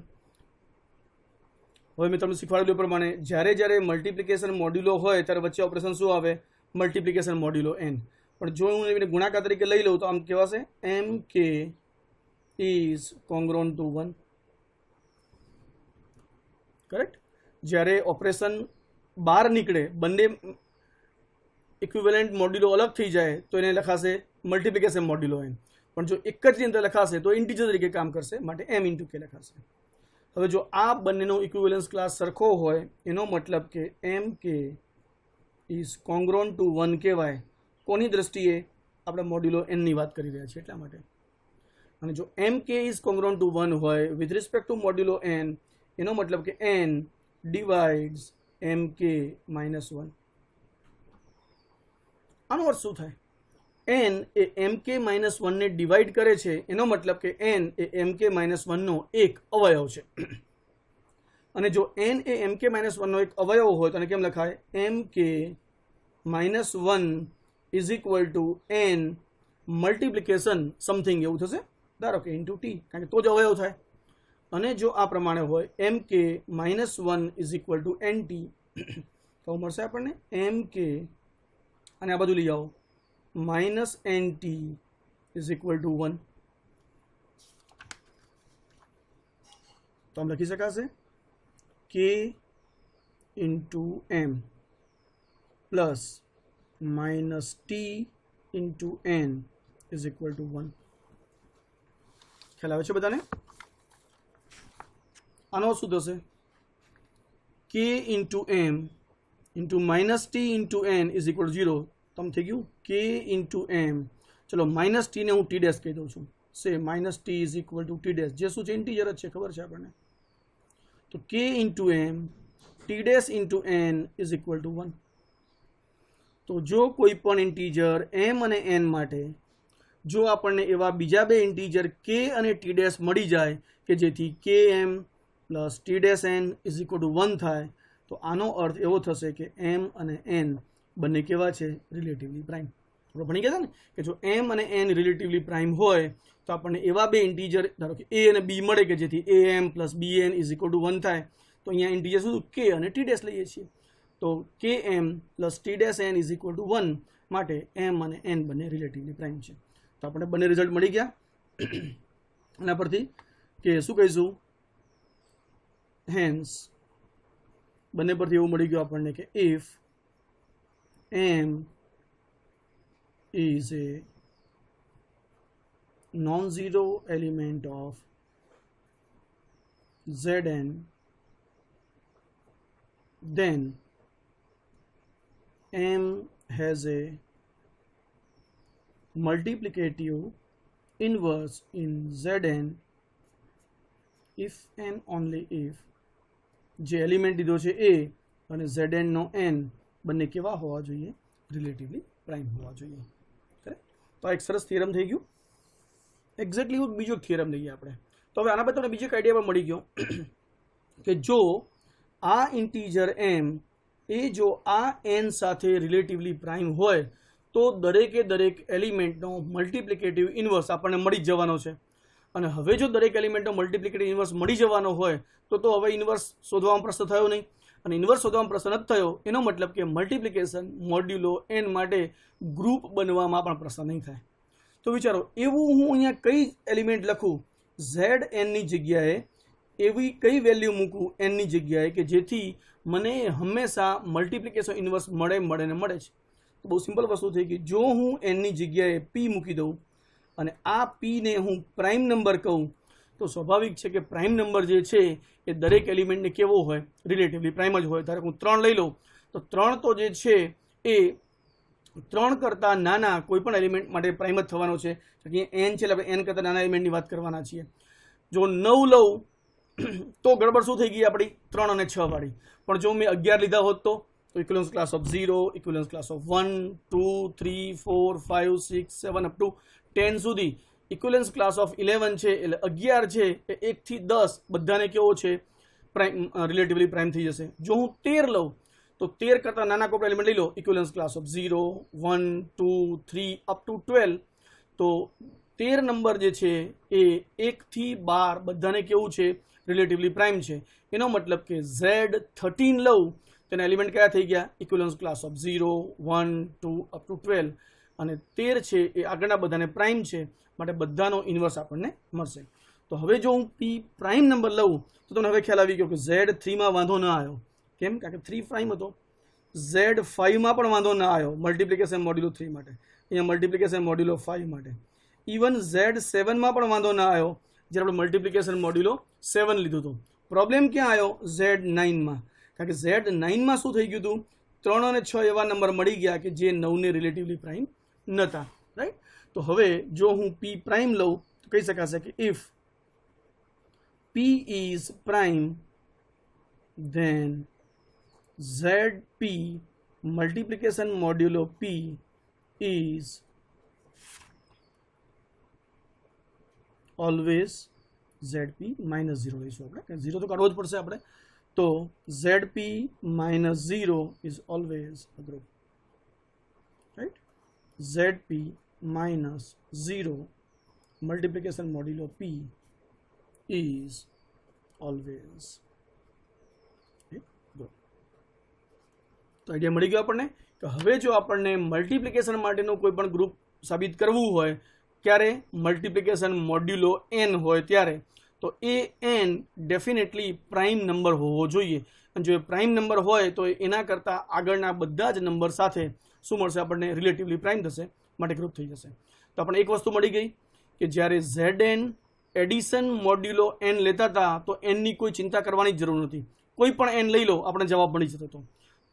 હવે મેં તમને શીખવાડેલું પ્રમાણે જ્યારે મલ્ટિપ્લિકેશન મોડ્યુલો હોય ત્યારે વચ્ચે ઓપરેશન શું આવે? મલ્ટિપ્લિકેશન મોડ્યુલો n. પણ જો હું એને ગુણાકાર તરીકે લઈ લઉં તો આમ કહેવાશે mk is congruent two 1. Correct? જ્યારે ઓપરેશન બહાર નીકળે, બંને ઇક્વિવેલન્ટ મોડ્યુલો અલગ થઈ જાય તો એને લખાશે મલ્ટિપ્લિકેશન મોડ્યુલો n. પણ જો એક જ અંદર લખાશે તો ઇન્ટીજર તરીકે કામ કરશે, માટે m ઇન્ટુ k લખાશે. હવે જો આ બંનેનો ઇક્વિવેલન્સ ક્લાસ સરખો હોય એનો મતલબ કે mk ઇઝ કોંગ્રોન ટુ 1 કહેવાય. કોની દ્રષ્ટિએ? આપણે મોડ્યુલો n ની વાત કરી રહ્યા છીએ એટલા માટે. અને જો mk ઇઝ કોંગ્રોન ટુ 1 હોય with respect to modulo n, એનો મતલબ કે n ડિવાઇડ્સ mk માઇનસ 1. આનો અર્થ શું થાય? n એ mk માઇનસ 1 ને ડિવાઈડ કરે છે, એનો મતલબ કે n એ mk માઇનસ 1 નો એક અવયવ છે. અને જો n એ mk માઇનસ 1 નો એક અવયવ હોય તો કેમ લખાય? mk minus 1 is equal two n multiplication something એવું થશે, ધારો કે ઇન્ટુ t, કારણ કે તો જ અવયવ થાય. અને જો આ પ્રમાણે હોય mk minus 1 is equal two nt, તો મળશે આપણને mk, અને આ બાજુ લઈ આવો, minus nt is equal to 1. તો આમ લખી શકાશે k into m plus minus t into n is equal to 1. ખ્યાલ આવે છે બધાને? આનો શું થશે? k into m into minus t into n is equal two 0. તો થઈ ગયું k ઇન્ટુ m. ચલો માઇનસ t ને હું t ડેશ કહી દઉં છું. સે minus t is equal two t dash, જે શું છે? ઇન્ટીજર જ છે, ખબર છે આપણને. તો k into m t dash into n is equal to 1. તો જો કોઈ પણ ઇન્ટીજર m અને n માટે જો આપણને એવા બીજા બે ઇન્ટીજર k અને t ડેશ મળી જાય કે જેથી km plus t dash n is equal to 1 થાય, તો આનો અર્થ એવો થશે કે m અને n બંને કેવા છે? Relatively prime. આપણે ભણી ગયા હતા ને કે જો m અને n રિલેટિવલી પ્રાઇમ હોય તો આપણને એવા બે ઇન્ટીજર ધારો કે a અને b મળે કે જેથી am plus bn is equal to 1 થાય. તો અહીંયા ઇન્ટીજર શું? k અને t ડેશ લઈએ છીએ. તો km plus t dash n is equal to 1, માટે m અને n બંને રિલેટિવલી પ્રાઇમ છે. તો આપણે બંને રિઝલ્ટ મળી ગયા. એના પરથી કે શું કહીશું? હેન્સ બંને પરથી એવું મળી ગયું આપણને કે if m is a non-zero element of Zn, then m has a multiplicative inverse in Zn if and only if જે એલિમેન્ટ લીધો છે a અને Zn નો n બંને કેવા હોવા જોઈએ? રિલેટિવલી પ્રાઇમ હોવા જોઈએ. કરેક્ટ? તો આ એક સરસ થિયરમ થઈ ગયું. એક્ઝેક્ટલી એવું બીજો થિયરમ લઈએ આપણે. તો હવે આના પર તમને બીજો એક આઈડિયા પણ મળી ગયો કે જો આ ઇન્ટીજર m એ જો આ n સાથે રિલેટિવલી પ્રાઇમ હોય તો દરેકે દરેક એલિમેન્ટનો મલ્ટિપ્લિકેટિવ ઇન્વર્સ આપણને મળી જ જવાનો છે. અને હવે જો દરેક એલિમેન્ટનો મલ્ટિપ્લિકેટિવ ઇન્વર્સ મળી જવાનો હોય તો હવે ઇન્વર્સ શોધવામાં પ્રશ્ન થયો નહીં. અને ઇન્વર્સ શોધવામાં પ્રશ્ન નથી થયો એનો મતલબ કે મલ્ટિપ્લિકેશન મોડ્યુલો n માટે ગ્રુપ બનવામાં પણ પ્રશ્ન નહીં થાય. તો વિચારો, એવું હું અહીંયા કઈ એલિમેન્ટ લખું Zn ની જગ્યાએ, એવી કઈ વેલ્યુ મૂકું n ની જગ્યાએ કે જેથી મને હંમેશા મલ્ટિપ્લિકેશન ઇન્વર્સ મળે ને મળે જ. તો બહુ સિમ્પલ વસ્તુ થઈ ગઈ. જો હું n ની જગ્યાએ p મૂકી દઉં અને આ p ને હું પ્રાઇમ નંબર કહું તો સ્વાભાવિક છે કે પ્રાઇમ નંબર જે છે એ દરેક એલિમેન્ટને કેવો હોય? રિલેટિવલી પ્રાઇમ જ હોય. ધારો હું 3 લઈ લઉં તો 3 તો જે છે એ 3 કરતાં નાના કોઈપણ એલિમેન્ટ માટે પ્રાઇમ જ થવાનો છે. કે n છે એટલે આપણે n કરતાં નાના એલિમેન્ટની વાત કરવાના છીએ. જો 9 લઉં તો ગડબડ શું થઈ ગઈ આપણી 3 અને 6 વાળી. પણ જો મેં 11 લીધા હોત તો equivalence class of 0, equivalence class of 1, 2, 3, 4, 5, 6, 7 up to 10 સુધી ઇક્વિવેલન્સ ક્લાસ ઓફ 11 છે એટલે 11 છે એ 1 થી 10 બધાને કેવો છે પ્રાઇમ રિલેટિવલી પ્રાઇમ થઈ જશે. જો હું 13 લઉં તો 13 કરતાં નાના કોઈ એલિમેન્ટ લઈ લો equivalence class of 0, 1, 2, 3 up to 12 તો 13 નંબર જે છે એ 1 થી 12 બધાને કેવું છે રિલેટિવલી પ્રાઇમ છે. એનો મતલબ કે Z13 લઉં તેના એલિમેન્ટ કયા થઈ ગયા equivalence class of 0, 1, 2 up to 12 અને 13 છે એ આગળના બધાને પ્રાઇમ છે માટે બધાનો ઇન્વર્સ આપણને મળશે. તો હવે જો હું P પ્રાઇમ નંબર લઉં તો તમને હવે ખ્યાલ આવી ગયો કે Z3માં વાંધો ન આવ્યો. કેમ? કારણ કે 3 પ્રાઇમ હતો. Z5માં પણ વાંધો ન આવ્યો મલ્ટિપ્લિકેશન મોડ્યુલો 3 માટે, અહીંયા મલ્ટિપ્લિકેશન મોડ્યુલો 5 માટે. ઇવન Z7માં પણ વાંધો ન આવ્યો જ્યારે આપણે મલ્ટિપ્લિકેશન મોડ્યુલો 7 લીધું હતું. પ્રોબ્લેમ ક્યાં આવ્યો Z9માં, કારણ કે Z9માં શું થઈ ગયું હતું 3 અને 6 એવા નંબર મળી ગયા કે જે 9ને રિલેટિવલી પ્રાઇમ નહોતા. રાઈટ. તો હવે જો હું P પ્રાઇમ લઉં તો કહી શકાશે કે if P is prime then ZP multiplication modulo P is always ZP minus 0 લઈશું આપણે, 0 તો કાઢવો જ પડશે આપણે. તો ZP minus 0 is always a group, right? ZP minus 0 multiplication modulo P is always a group. તો આઈડિયા મળી ગયો આપણને કે હવે જો આપણને મલ્ટિપ્લિકેશન માટેનું કોઈ પણ ગ્રુપ સાબિત કરવું હોય ક્યારે મલ્ટિપ્લિકેશન મોડ્યુલો n હોય ત્યારે તો એ n ડેફિનેટલી પ્રાઇમ નંબર હોવો જોઈએ. અને જો એ પ્રાઇમ નંબર હોય તો એના કરતાં આગળના બધા જ નંબર સાથે શું મળશે આપણને રિલેટિવલી પ્રાઇમ થશે માટે ગ્રુપ થઈ જશે. તો આપણને એક વસ્તુ મળી ગઈ કે જ્યારે Zn એડિશન મોડ્યુલો n લેતા હતા તો nની કોઈ ચિંતા કરવાની જ જરૂર નથી. કોઈ પણ n લઈ લો આપણે જવાબ મળી જતો હતો.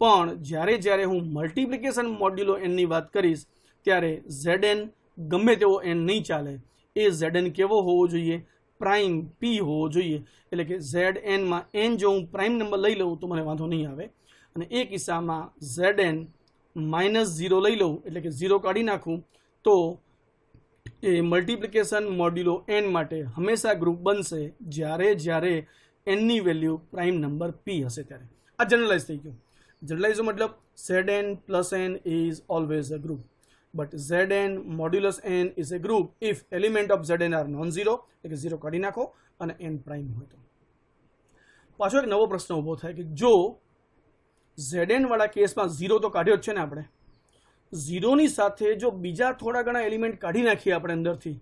પણ જ્યારે હું મલ્ટિપ્લિકેશન મોડ્યુલો nની વાત કરીશ ત્યારે Zn ગમે તેવો n નહીં ચાલે. એ Zn કેવો હોવો જોઈએ પ્રાઇમ P હોવો જોઈએ. એટલે કે Znમાં n જો હું પ્રાઇમ નંબર લઈ લઉં તો મને વાંધો નહીં આવે. અને એ કિસ્સામાં Zn -0 લઈ લઉં એટલે કે 0 કાઢી નાખું તો એ મલ્ટિપ્લિકેશન મોડ્યુલો n માટે હંમેશા ગ્રુપ બનશે જ્યારે nની વેલ્યુ પ્રાઇમ નંબર P હશે ત્યારે. આ જનરલાઇઝ થઈ ગયું. જનરલાઇઝ મતલબ Zn plus n is always a group, but Zn modulus n is a group if element of Zn are non-zero, એટલે કે 0 કાઢી નાખો અને n પ્રાઇમ હોય તો. પાછો એક નવો પ્રશ્ન ઊભો થાય કે જો Zn વાળા કેસમાં 0 તો કાઢ્યો જ છે ને આપણે, 0ની સાથે જો બીજા થોડા ઘણા એલિમેન્ટ કાઢી નાખીએ આપણે અંદરથી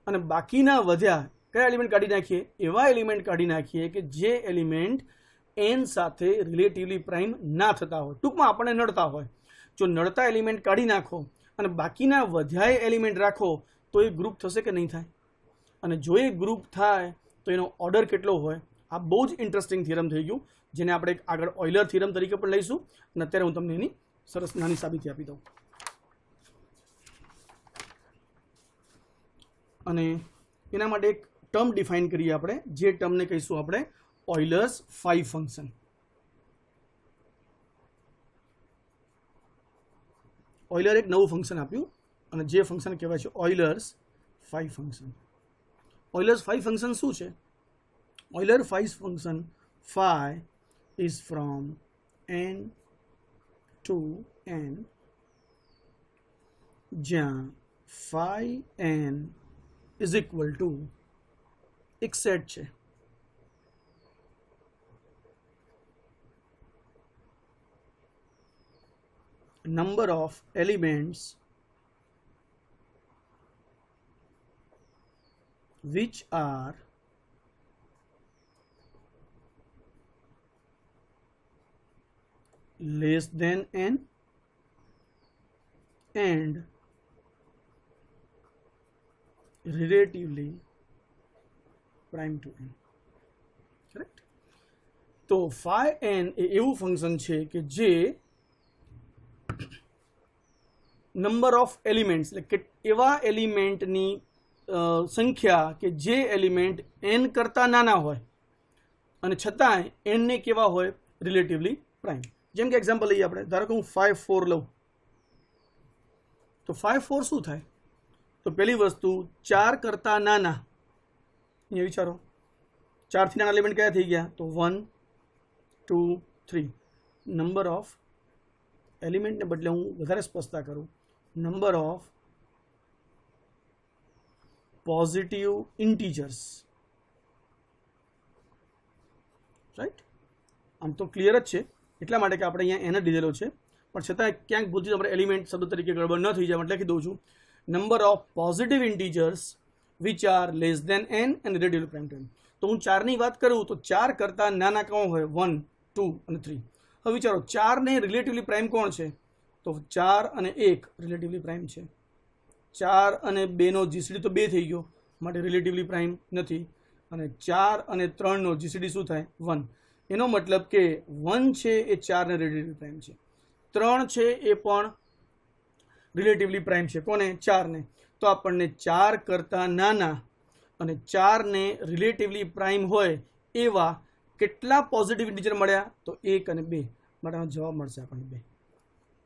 અને બાકીના વધ્યા કયા એલિમેન્ટ કાઢી નાખીએ એવા એલિમેન્ટ કાઢી નાખીએ કે જે એલિમેન્ટ n સાથે રિલેટિવલી પ્રાઇમ ના થતા હોય, ટૂંકમાં આપણને નડતા હોય. જો નડતા એલિમેન્ટ કાઢી નાખો અને બાકીના વધ્યાએ એલિમેન્ટ રાખો તો એ ગ્રુપ થશે કે નહીં થાય? અને જો એ ગ્રુપ થાય તો એનો ઓર્ડર કેટલો હોય? આ બહુ જ ઇન્ટરેસ્ટિંગ થિયરમ થઈ ગયું જેને આપણે આગળ ઓઇલર થિયરમ તરીકે પણ લઈશું અને અત્યારે હું તમને એની સરસ નાની સાબિતી આપી દઉં. અને એના માટે એક ટર્મ ડિફાઇન કરીએ આપણે, જે ટર્મને કહીશું આપણે ઓઇલર્સ 5 ફંક્શન. ઓઇલર એક નવું ફંક્શન આપ્યું અને જે ફંક્શન કહેવાય છે ઓઇલર્સ 5 ફંક્શન. ઓઇલર્સ 5 ફંક્શન શું છે? ઓઇલર 5 function phi is from n to n જ્યાં phi n is equal to એક સેટ છે. Number of elements which are less than n and relatively prime to n. Correct? તો phi n એ એવું ફંક્શન છે કે જે નંબર ઓફ એલિમેન્ટ્સ એટલે કે એવા એલિમેન્ટની સંખ્યા કે જે એલિમેન્ટ n કરતાં નાના હોય અને છતાંય n ને કેવા હોય રિલેટિવલી પ્રાઇમ. જેમ કે એક્ઝામ્પલ લઈએ આપણે, ધારો કે હું 5 4 લઉં તો 5 4 શું થાય? તો પહેલી વસ્તુ 4 કરતાં નાના, અહીંયા વિચારો 4 થી નાના એલિમેન્ટ કયા થઈ ગયા? તો 1 2 3. નંબર ઓફ એલિમેન્ટને બદલે હું વધારે સ્પષ્ટતા કરું, number of positive integers, right? આમ તો ક્લિયર જ છે, એટલા માટે કે આપણે અહીંયા એને જ લીધેલો છે, પણ છતાં ક્યાંક ભૂલથી આપણે એલિમેન્ટ શબ્દ તરીકે ગડબડ ન થઈ જાય એટલે લખી દઉં છું, number of positive integers which are less than n and relatively prime to n. તો હું 4ની વાત કરું તો 4 કરતાં નાના કોણ હોય? 1 2 અને 3. હવે વિચારો 4 ને રિલેટિવલી પ્રાઇમ કોણ છે? તો 4 અને 1 રિલેટિવલી પ્રાઇમ છે. 4 અને 2 નો જીસીડી તો 2 થઈ ગયો, માટે રિલેટિવલી પ્રાઇમ નથી. અને 4 અને 3 નો જીસીડી શું થાય? 1. એનો મતલબ કે 1 છે એ 4 ને રિલેટિવલી પ્રાઇમ છે, 3 છે એ પણ રિલેટિવલી પ્રાઇમ છે. કોને? 4 ને. તો આપણને 4 કરતાં નાના અને 4 ને રિલેટિવલી પ્રાઇમ હોય એવા કેટલા પોઝિટિવ ઇન્ટીજર મળ્યા? તો 1 અને 2. માટે જવાબ મળશે આપણને 2,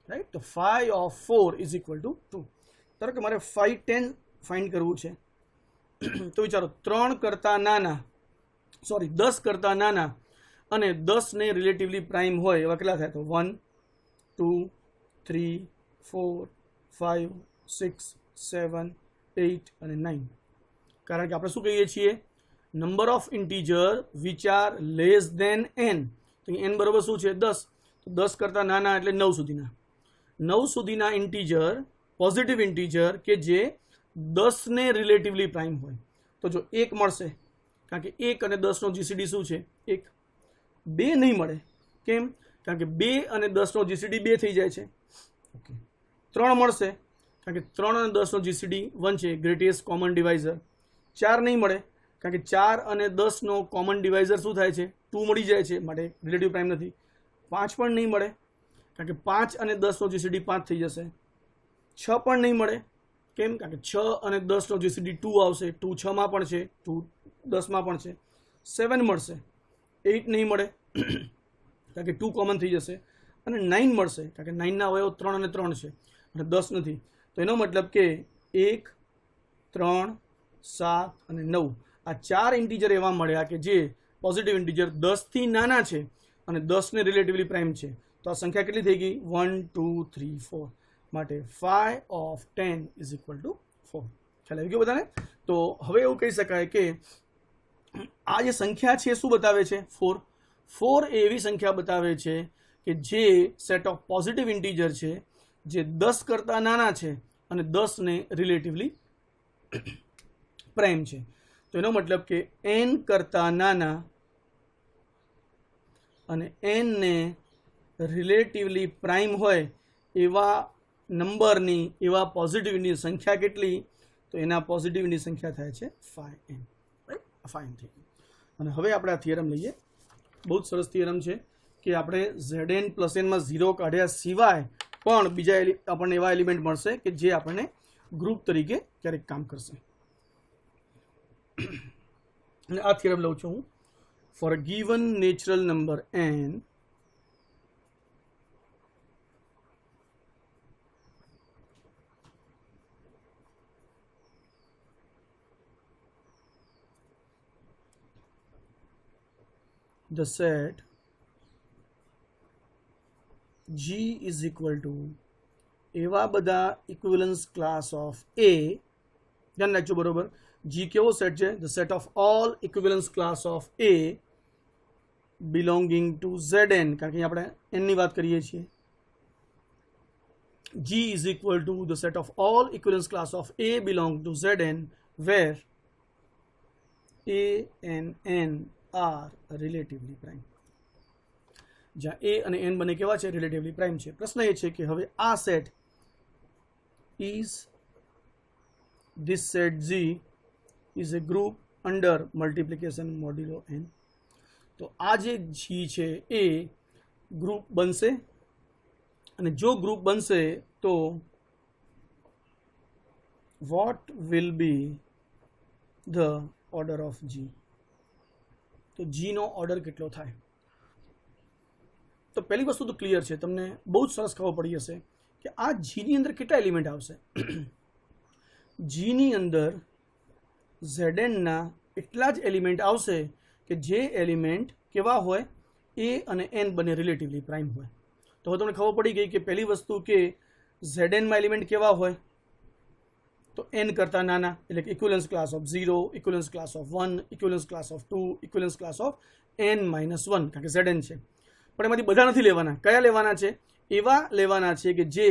રાઈટ? તો 5 ઓફ 4 ઇઝ ઇક્વલ ટુ 2. ધારો કે મારે 5 10 ફાઇન્ડ કરવું છે તો વિચારો 3 કરતાં નાના, સોરી 10 કરતાં નાના અને 10 ને રિલેટિવલી પ્રાઇમ હોય એવા કેટલા થાય? તો 1 2 3 4 5 6 7 8 અને 9. કારણ કે આપણે શું કહીએ છીએ? Number of integer which are less than n. તો n બરાબર શું છે? 10. તો 10 કરતાં નાના એટલે 9 સુધીના. 9 સુધીના ઇન્ટીજર, પોઝિટિવ ઇન્ટીજર કે જે 10 ને રિલેટિવલી પ્રાઇમ હોય. તો જો 1 મળશે, કારણ કે 1 અને 10 નો જીસીડી શું છે? 1. 2 નહીં મળે, કેમ? કારણ કે 2 અને 10 નો જીસીડી 2 થઈ જાય છે. ઓકે. 3 મળશે, કારણ કે 3 અને 10 નો જીસીડી 1 છે, ગ્રેટેસ્ટ કોમન ડિવાઇઝર. 4 નહીં મળે, કારણ કે 4 અને 10 નો કોમન ડિવાઇઝર શું થાય છે? 2 મળી જાય છે, માટે રિલેટિવ પ્રાઇમ નથી. 5 પણ નહીં મળે, કારણ કે 5 અને 10 નો જીસીડી 5 થઈ જશે. 6 પણ નહીં મળે, કેમ? કારણ કે 6 અને 10 નો જીસીડી 2 આવશે, 2 6 માં પણ છે, 2 10 માં પણ છે. 7 મળશે. 8 નહીં મળે, કારણ કે 2 કોમન થઈ જશે. અને 9 મળશે, કારણ કે 9 ના અવયવ 3 અને 3 છે અને 10 નથી. તો એનો મતલબ કે 1 3 7 અને 9 આ 4 ઇન્ટીજર એવા મળ્યા કે જે પોઝિટિવ ઇન્ટીજર 10 થી નાના છે અને 10 ને રિલેટિવલી પ્રાઇમ છે. તો આ સંખ્યા કેટલી થઈ ગઈ? 1 2 3 4. માટે 5 ઓફ 10 ઇઝ ઇક્વલ ટુ 4. ખ્યાલ આવી ગયો બધાને? તો હવે એવું કહી શકાય કે આ જે સંખ્યા છે શું બતાવે છે? 4. 4 એવી સંખ્યા બતાવે છે કે જે સેટ ઓફ પોઝિટિવ ઇન્ટીજર છે જે 10 કરતાં નાના છે અને 10 ને રિલેટિવલી પ્રાઇમ છે. તો એનો મતલબ કે n કરતાં નાના અને n ને રિલેટિવલી પ્રાઇમ હોય એવા નંબરની, એવા પોઝિટિવની સંખ્યા કેટલી? તો એના પોઝિટિવની સંખ્યા થાય છે 5n, રાઈટ? 5n થઈ ગયું. અને હવે આપણે આ થિયરમ લઈએ. બહુ જ સરસ થિયરમ છે કે આપણે zn પ્લસ n માં 0 કાઢ્યા સિવાય પણ બીજા આપણને એવા એલિમેન્ટ મળશે કે જે આપણને ગ્રુપ તરીકે ક્યારેક કામ કરશે. અને આ થિયરમ લઉં છું હું. For a given natural number n, the set G is equal to એવા બધા ઇક્વિવેલન્સ ક્લાસ ઓફ A. ધ્યાન રાખજો બરોબર. G કેવો સેટ છે? the set of all equivalence class of A belonging to Zn. કારણ કે આપણે n ની વાત કરીએ છીએ. G is equal to the set of all equivalence class of A belong to Zn where A and n are relatively prime. જ્યાં A અને n બંને કેવા છે? રિલેટિવલી પ્રાઇમ છે. પ્રશ્ન એ છે કે હવે આ set is this set G is a group under multiplication modulo n. તો આ જે G છે એ ગ્રુપ બનશે અને જો ગ્રુપ બનશે તો what will be the order of G. તો જીનો ઓર્ડર કેટલો થાય? તો પહેલી વસ્તુ તો ક્લિયર છે, તમને બહુ જ સરસ ખબર પડી હશે કે આ જીની અંદર કેટલા એલિમેન્ટ આવશે. જીની અંદર ઝેડએનના એટલા જ એલિમેન્ટ આવશે કે જે એલિમેન્ટ કેવા હોય, એ અને એન બંને રિલેટિવલી પ્રાઇમ હોય. તો હવે તમને ખબર પડી ગઈ કે પહેલી વસ્તુ કે ઝેડએનમાં એલિમેન્ટ કેવા હોય, તો એન કરતાં નાના, એટલે કે equivalence class of 0, equivalence class of 1, equivalence class of 2, equivalence class of n-1, કારણ કે ઝેડએન છે. પણ એમાંથી બધા નથી લેવાના. કયા લેવાના છે? એવા લેવાના છે કે જે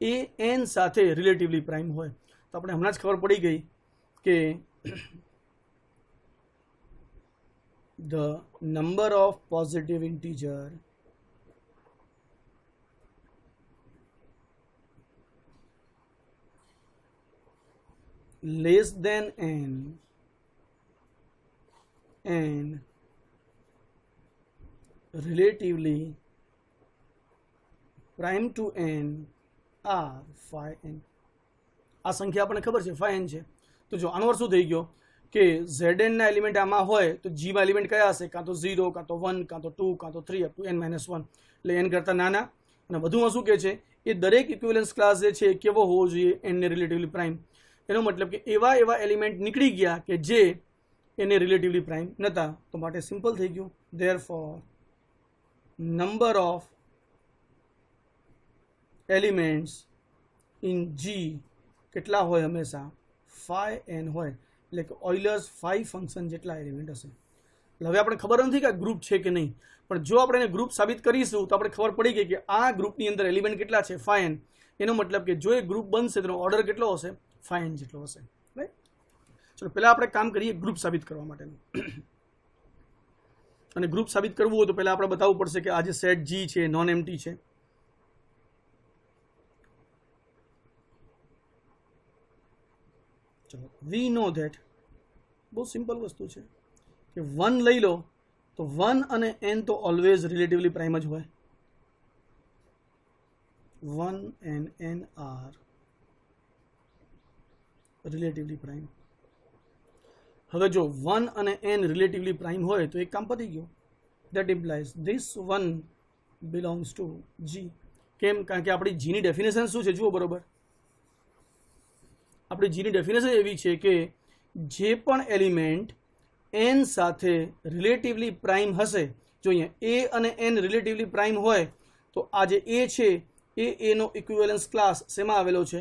એ એન સાથે રિલેટિવલી પ્રાઇમ હોય. તો આપણે હમણાં જ ખબર પડી ગઈ કે the number of positive integer less than n and relatively prime to n are phi n. આ સંખ્યા આપણને ખબર છે phi n છે. તો જો આનો અર્થ શું થઈ ગયો કે ઝેડએનના એલિમેન્ટ આમાં હોય તો જીમાં એલિમેન્ટ કયા હશે? કાં તો 0, કાં તો 1, કાં તો 2, કાં તો 3 અપ ટુ n-1, એટલે n કરતાં નાના. અને વધુમાં શું કહે છે, એ દરેક ઇક્વિવલન્સ ક્લાસ જે છે કેવો હોવો જોઈએ? એનને રિલેટિવલી પ્રાઇમ. એનો મતલબ કે એવા એલિમેન્ટ નીકળી ગયા કે જે એને રિલેટિવલી પ્રાઇમ નહોતા. તો માટે સિમ્પલ થઈ ગયું. Therefore number of elements in G કેટલા હોય? હંમેશા phi n હોય. એટલે કે ઓઇલર્સ phi ફંક્શન જેટલા એલિમેન્ટ હશે. હવે આપણે ખબર નથી કે આ ગ્રુપ છે કે નહીં, પણ જો આપણે એને ગ્રુપ સાબિત કરીશું તો આપણે ખબર પડી ગઈ કે આ ગ્રુપની અંદર એલિમેન્ટ કેટલા છે? phi n. એનો મતલબ કે જો એ ગ્રુપ બનશે તેનો ઓર્ડર કેટલો હશે? phi n જેટલો હશે. રાઈટ. ચલો પહેલાં આપણે કામ કરીએ ગ્રુપ સાબિત કરવા માટેનું. અને ગ્રુપ સાબિત કરવું હોય તો પહેલાં આપણે બતાવવું પડશે કે આ જે સેટ જી છે નોન એમ્પ્ટી છે. ચલો વી નો ધેટ, બહુ સિમ્પલ વસ્તુ છે કે 1 લઈ લો તો 1 અને n તો ઓલવેઝ રિલેટિવલી પ્રાઇમ જ હોય. 1 and n are relatively prime. હવે જો 1 અને n રિલેટિવલી પ્રાઇમ હોય તો એક કામ પતી ગયું. That implies this 1 belongs to G. કેમ? કારણ કે આપણી જીની ડેફિનેશન શું છે? જુઓ બરોબર. આપણી જીની ડેફિનેશન એવી છે કે જે પણ એલિમેન્ટ n સાથે રિલેટિવલી પ્રાઇમ હશે, જો અહીંયા a અને n રિલેટિવલી પ્રાઇમ હોય તો આ જે a છે એ એનો ઇક્વિવેલન્સ ક્લાસ શેમાં આવેલો છે?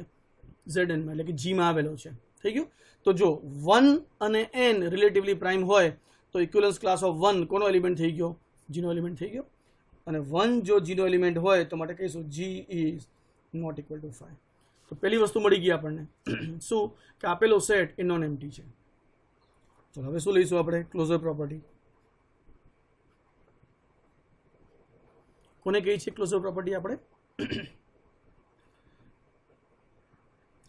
ઝેડએનમાં, એટલે કે જીમાં આવેલો છે. થઈ ગયું. તો જો 1 અને n રિલેટિવલી પ્રાઇમ હોય તો ઇક્વિવેલન્સ ક્લાસ ઓફ 1 કોનો એલિમેન્ટ થઈ ગયો? જીનો એલિમેન્ટ થઈ ગયો. અને 1 જો જીનો એલિમેન્ટ હોય તો માટે કહીશું G is not equal to 5. તો પહેલી વસ્તુ મળી ગઈ આપણને. શું? કે આપેલો સેટ એ નોન એમ્પ્ટી છે. ચલો હવે શું લઈશું આપણે? Closure property. કોને કહી છે ક્લોઝર પ્રોપર્ટી આપણે?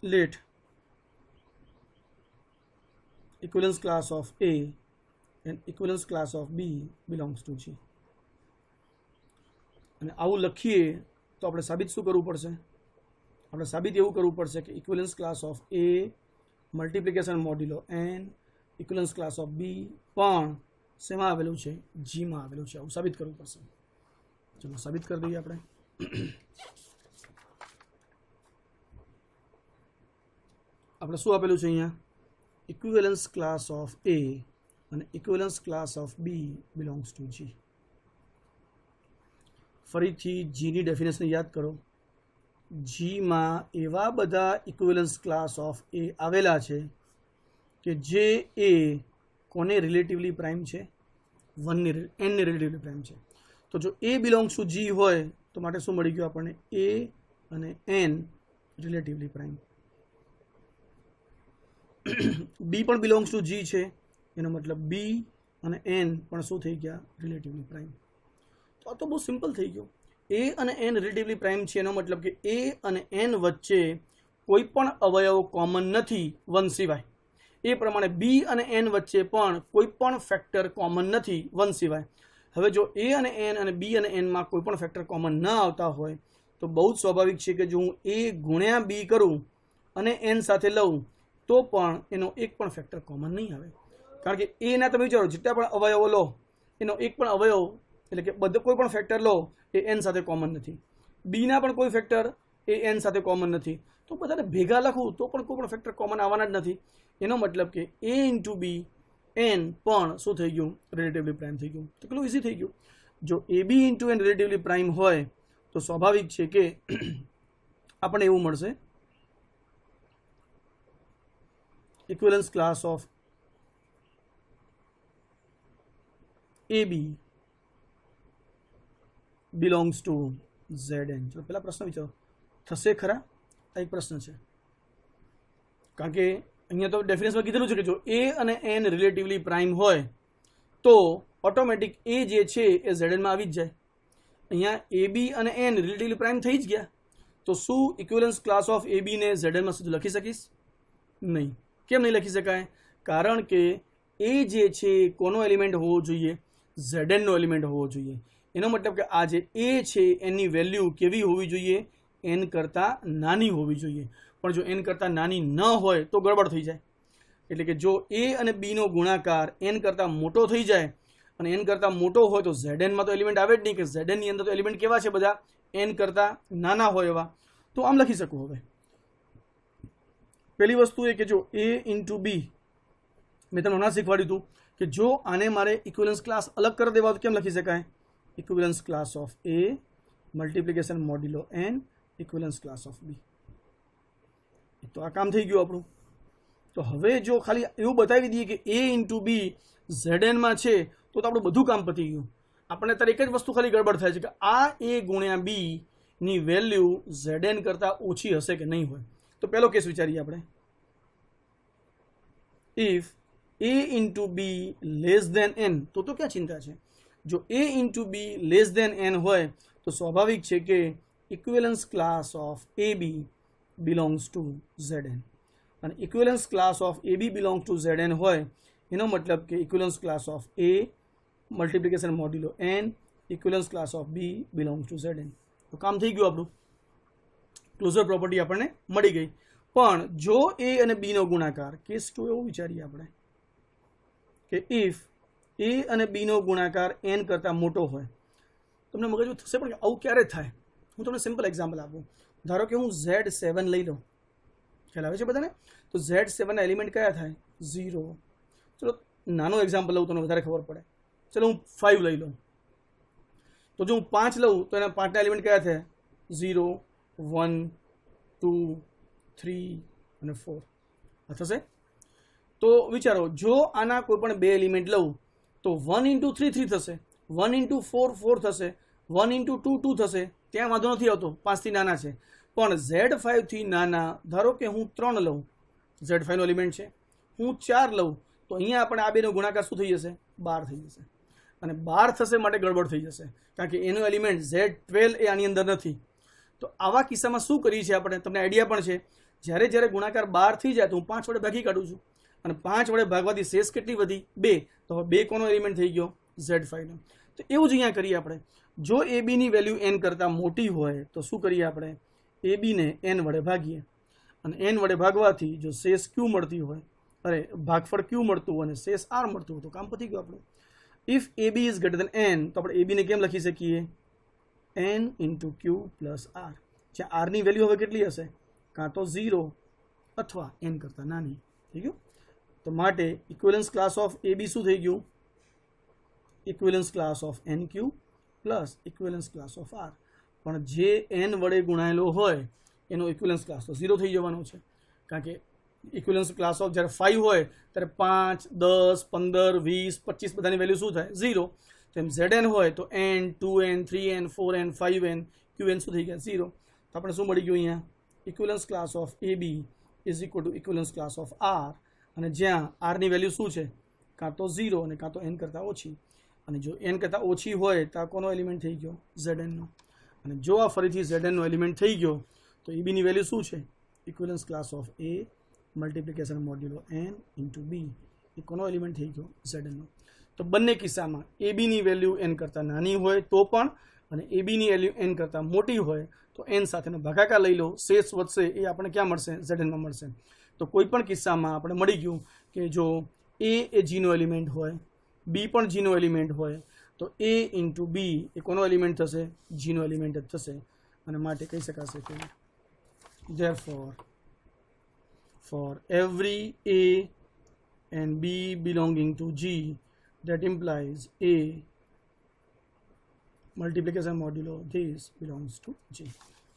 Let equivalence class of A and equivalence class of B belongs to G. અને આવું લખીએ તો આપણે સાબિત શું કરવું પડશે? આપણે સાબિત એવું કરવું પડશે કે equivalence class of A multiplication મોડ્યુલો n ઇક્વિવલન્સ ક્લાસ ઓફ B પણ શેમાં આવેલું છે? જીમાં આવેલું છે. આવું સાબિત કરવું પડશે. ચલો સાબિત કરી દઈએ આપણે. આપણે શું આપેલું છે અહીંયા? equivalence class of A and equivalence class of B belongs to G. ફરીથી જીની ડેફિનેશન યાદ કરો. જીમાં એવા બધા ઇક્વિવલન્સ ક્લાસ ઓફ A આવેલા છે કે જે એ કોને રિલેટિવલી પ્રાઇમ છે? n ને રિલેટિવલી પ્રાઇમ છે. તો જો A બિલોંગ્સ ટુ G હોય તો માટે શું મળી ગયું આપણને? A અને n રિલેટિવલી પ્રાઇમ. બી પણ બિલોંગ્સ ટુ જી છે, એનો મતલબ બી અને એન પણ શું થઈ ગયા? Relatively prime. તો આ તો બહુ સિમ્પલ થઈ ગયું. એ અને એન રિલેટિવલી પ્રાઇમ છે એનો મતલબ કે એ અને એન વચ્ચે કોઈ પણ અવયવ કોમન નથી 1 સિવાય. એ પ્રમાણે બી અને એન વચ્ચે પણ કોઈ પણ ફેક્ટર કોમન નથી 1 સિવાય. હવે જો એ અને એન અને બી અને એનમાં કોઈ પણ ફેક્ટર કોમન ન આવતા હોય તો બહુ જ સ્વાભાવિક છે કે જો હું એ ગુણ્યા બી કરું અને એન સાથે લઉં તો પણ એનો એક પણ ફેક્ટર કોમન નહીં આવે, કારણ કે એના તમે વિચારો જેટલા પણ અવયવો લો એનો એક પણ અવયવ એટલે કે બધો કોઈ પણ ફેક્ટર લો એ એન સાથે કોમન નથી, બીના પણ કોઈ ફેક્ટર એ એન સાથે કોમન નથી, તો બધાને ભેગા લખું તો પણ કોઈ પણ ફેક્ટર કોમન આવવાના જ નથી. એનો મતલબ કે એ ઇન્ટુ બી એન પણ શું થઈ ગયું, રિલેટિવલી પ્રાઇમ થઈ ગયું. તો કેટલું ઇઝી થઈ ગયું. જો a b into n relatively prime હોય તો સ્વાભાવિક છે કે આપણને એવું મળશે equivalence class of A B belongs to ZN. ચલો પહેલા પ્રશ્ન વિચારો, થશે ખરા? આ એક પ્રશ્ન છે, કારણ કે અહીંયા તો ડેફિનેશનમાં કીધેલું છે કે જો એ અને એન રિલેટિવલી પ્રાઇમ હોય તો ઓટોમેટિક એ જે છે એ ZN માં આવી જ જાય. અહીંયા એ બી અને એન રિલેટિવલી પ્રાઇમ થઈ જ ગયા, તો શું ઇક્વિવેલન્સ ક્લાસ ઓફ એ બી ને ZN માં સીધું લખી શકીશ? નહીં. કેમ નહીં લખી શકાય? કારણ કે એ જે છે કોનો એલિમેન્ટ હોવો જોઈએ? ZN નો એલિમેન્ટ હોવો જોઈએ. એનો મતલબ કે આ જે એ છે એની વેલ્યુ કેવી હોવી જોઈએ? એન કરતાં નાની હોવી જોઈએ. પણ જો એન કરતાં નાની ન હોય તો ગડબડ થઈ જાય. એટલે કે જો એ અને બીનો ગુણાકાર એન કરતાં મોટો થઈ જાય અને એન કરતાં મોટો હોય તો ZN માં તો એલિમેન્ટ આવે જ નહીં, કે ZN ની અંદર તો એલિમેન્ટ કેવા છે બધા? એન કરતાં નાના હોય એવા. તો આમ લખી શકું. હવે પહેલી વસ્તુ એ કે જો એ ઇન્ટુ બી મેં તમને હમણાં શીખવાડ્યું હતું કે જો આને મારે ઇક્વિવેલન્સ ક્લાસ અલગ કરી દેવા તો કેમ લખી શકાય? Equivalence class of A multiplication modulo N equivalence class of B. તો આ કામ થઈ ગયું આપણું. તો હવે જો ખાલી એવું બતાવી દઈએ કે એ ઇન્ટુ બી ZN માં છે તો આપણું બધું કામ પતી ગયું. આપણને અત્યારે એક જ વસ્તુ ખાલી ગડબડ થાય છે કે આ એ ગુણ્યા બી ની વેલ્યુ ZN કરતાં ઓછી હશે કે નહીં હોય. તો પહેલો કેસ વિચારીએ આપણે, if A into B less than N. તો ક્યાં ચિંતા છે? જો A into B less than N હોય તો સ્વાભાવિક છે કે equivalence class of A B belongs to ZN. અને equivalence class of A B belongs to ZN હોય એનો મતલબ કે equivalence class of A multiplication modulo N equivalence class of B belongs to ZN. તો કામ થઈ ગયું આપણું. ક્લોઝર પ્રોપર્ટી આપણને મળી ગઈ. પણ જો એ અને બીનો ગુણાકાર, કેસ 2 એવું વિચારીએ આપણે કે ઇફ એ અને બીનો ગુણાકાર એન કરતાં મોટો હોય, તમને મગજમાં થશે પણ કે આવું ક્યારે થાય? હું તમને સિમ્પલ એક્ઝામ્પલ આપું. ધારો કે હું Z7 લઈ લઉં, ખ્યાલ આવે છે બધાને? તો Z7 ના એલિમેન્ટ કયા થાય? 0. ચલો નાનું એક્ઝામ્પલ લઉં તમને વધારે ખબર પડે. ચલો હું 5 લઈ લઉં. તો જો હું 5 લઉં તો એના 5ના એલિમેન્ટ કયા થાય? 0, 1, 2, 3 અને 4. આ થશે? તો વિચારો જો આના કોઈ પણ બે એલિમેન્ટ લઉં તો 1 × 3 3 થશે, 1 × 4 4 થશે, 1 × 2 2 થશે. ત્યાં વાંધો નથી આવતો, 5 થી નાના છે. પણ Z5 થી નાના, ધારો કે હું 3 લઉં, Z5 નો એલિમેન્ટ છે, હું 4 લઉં તો અહીંયા આપણે આ બેનો ગુણાકાર શું થઈ જશે? 12 થઈ જશે. અને 12 થશે માટે ગડબડ થઈ જશે, કારણ કે એનો એલિમેન્ટ Z12 એ આની અંદર નથી. તો આવા કિસ્સામાં શું કરીએ છીએ આપણે? તમને આઈડિયા પણ છે, જ્યારે ગુણાકાર 12 થઈ જાય તો હું 5 વડે ભાગી કાઢું છું, અને 5 વડે ભાગવાથી શેષ કેટલી વધી? 2. તો હવે 2 કોનો એલિમેન્ટ થઈ ગયો? Z5 નો. તો એવું જ અહીંયા કરીએ આપણે. જો એ બીની વેલ્યુ એન કરતાં મોટી હોય તો શું કરીએ આપણે? એ બીને એન વડે ભાગીએ, અને એન વડે ભાગવાથી જો શેષ ક્યુ મળતી હોય, ભાગફળ ક્યુ મળતું હોય અને શેષ આર મળતું હોય તો કામ પતી ગયું આપણું. If a b is greater than N તો આપણે એ બીને કેમ લખી શકીએ? n × q + r. જ્યાં આરની વેલ્યુ હવે કેટલી હશે? કાં તો 0 અથવા n કરતાં નાની. થઈ ગયું? તો માટે ઇક્વિવેલન્સ ક્લાસ ઓફ એ બી શું થઈ ગયું? Equivalence class of NQ plus equivalence class of R. પણ જે n વડે ગુણાયેલો હોય એનો ઇક્વિવેલન્સ ક્લાસ તો 0 થઈ જવાનો છે, કારણ કે ઇક્વિવેલન્સ ક્લાસ ઓફ જ્યારે 5 હોય ત્યારે 5, 10, 15, 20, 25 બધાની વેલ્યુ શું થાય? 0. તેમ ZN હોય તો n, 2n, 3n, 4n, 5n, qn શું થઈ ગયા? 0. તો આપણે શું મળી ગયું અહીંયા? Equivalence class of A b is equal to equivalence class of R. અને જ્યાં આરની વેલ્યુ શું છે? કાં તો 0 અને કાં તો n કરતાં ઓછી. અને જો n કરતાં ઓછી હોય તો આ કોનો એલિમેન્ટ થઈ ગયો? ZN નો. અને જો આ ફરીથી ZN નો એલિમેન્ટ થઈ ગયો તો એ બીની વેલ્યુ શું છે? Equivalence class of A multiplication મોડ્યુલો n × b. એ કોનો એલિમેન્ટ થઈ ગયો? ZN નો. તો બંને કિસ્સામાં એ બીની વેલ્યુ n કરતાં નાની હોય તો પણ અને એ બીની વેલ્યુ એન કરતાં મોટી હોય તો એન સાથેનો ભાગાકાર લઈ લો, શેષ વધશે એ આપણે ક્યાં મળશે? ઝેડએનમાં મળશે. તો કોઈ પણ કિસ્સામાં આપણે મળી ગયું કે જો એ જીનો એલિમેન્ટ હોય, બી પણ જીનો એલિમેન્ટ હોય, તો એ ઇન્ટુ બી એ કોનો એલિમેન્ટ થશે? જીનો એલિમેન્ટ જ થશે. અને માટે કહી શકાશે કે therefore for every a and b belonging to G, that implies a multiplication modulo this belongs to G,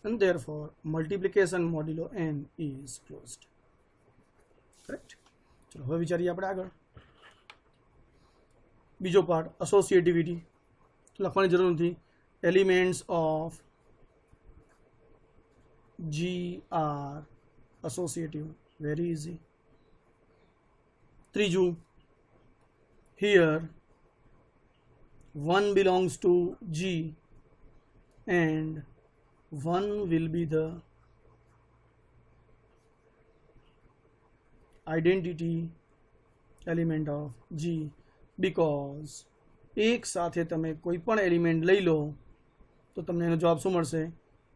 and therefore multiplication modulo n is closed. Correct? ચલો હવે વિચારીએ આપણે આગળ. બીજો પાર્ટ એસોસિએટિવિટી લખવાની જરૂર નથી. Elements of G are associative. Very easy. ત્રીજું, here 1 belongs to G and 1 will be the identity element of G because એક સાથે તમે કોઈ પણ એલિમેન્ટ લઈ લો તો તમને એનો જવાબ શું મળશે?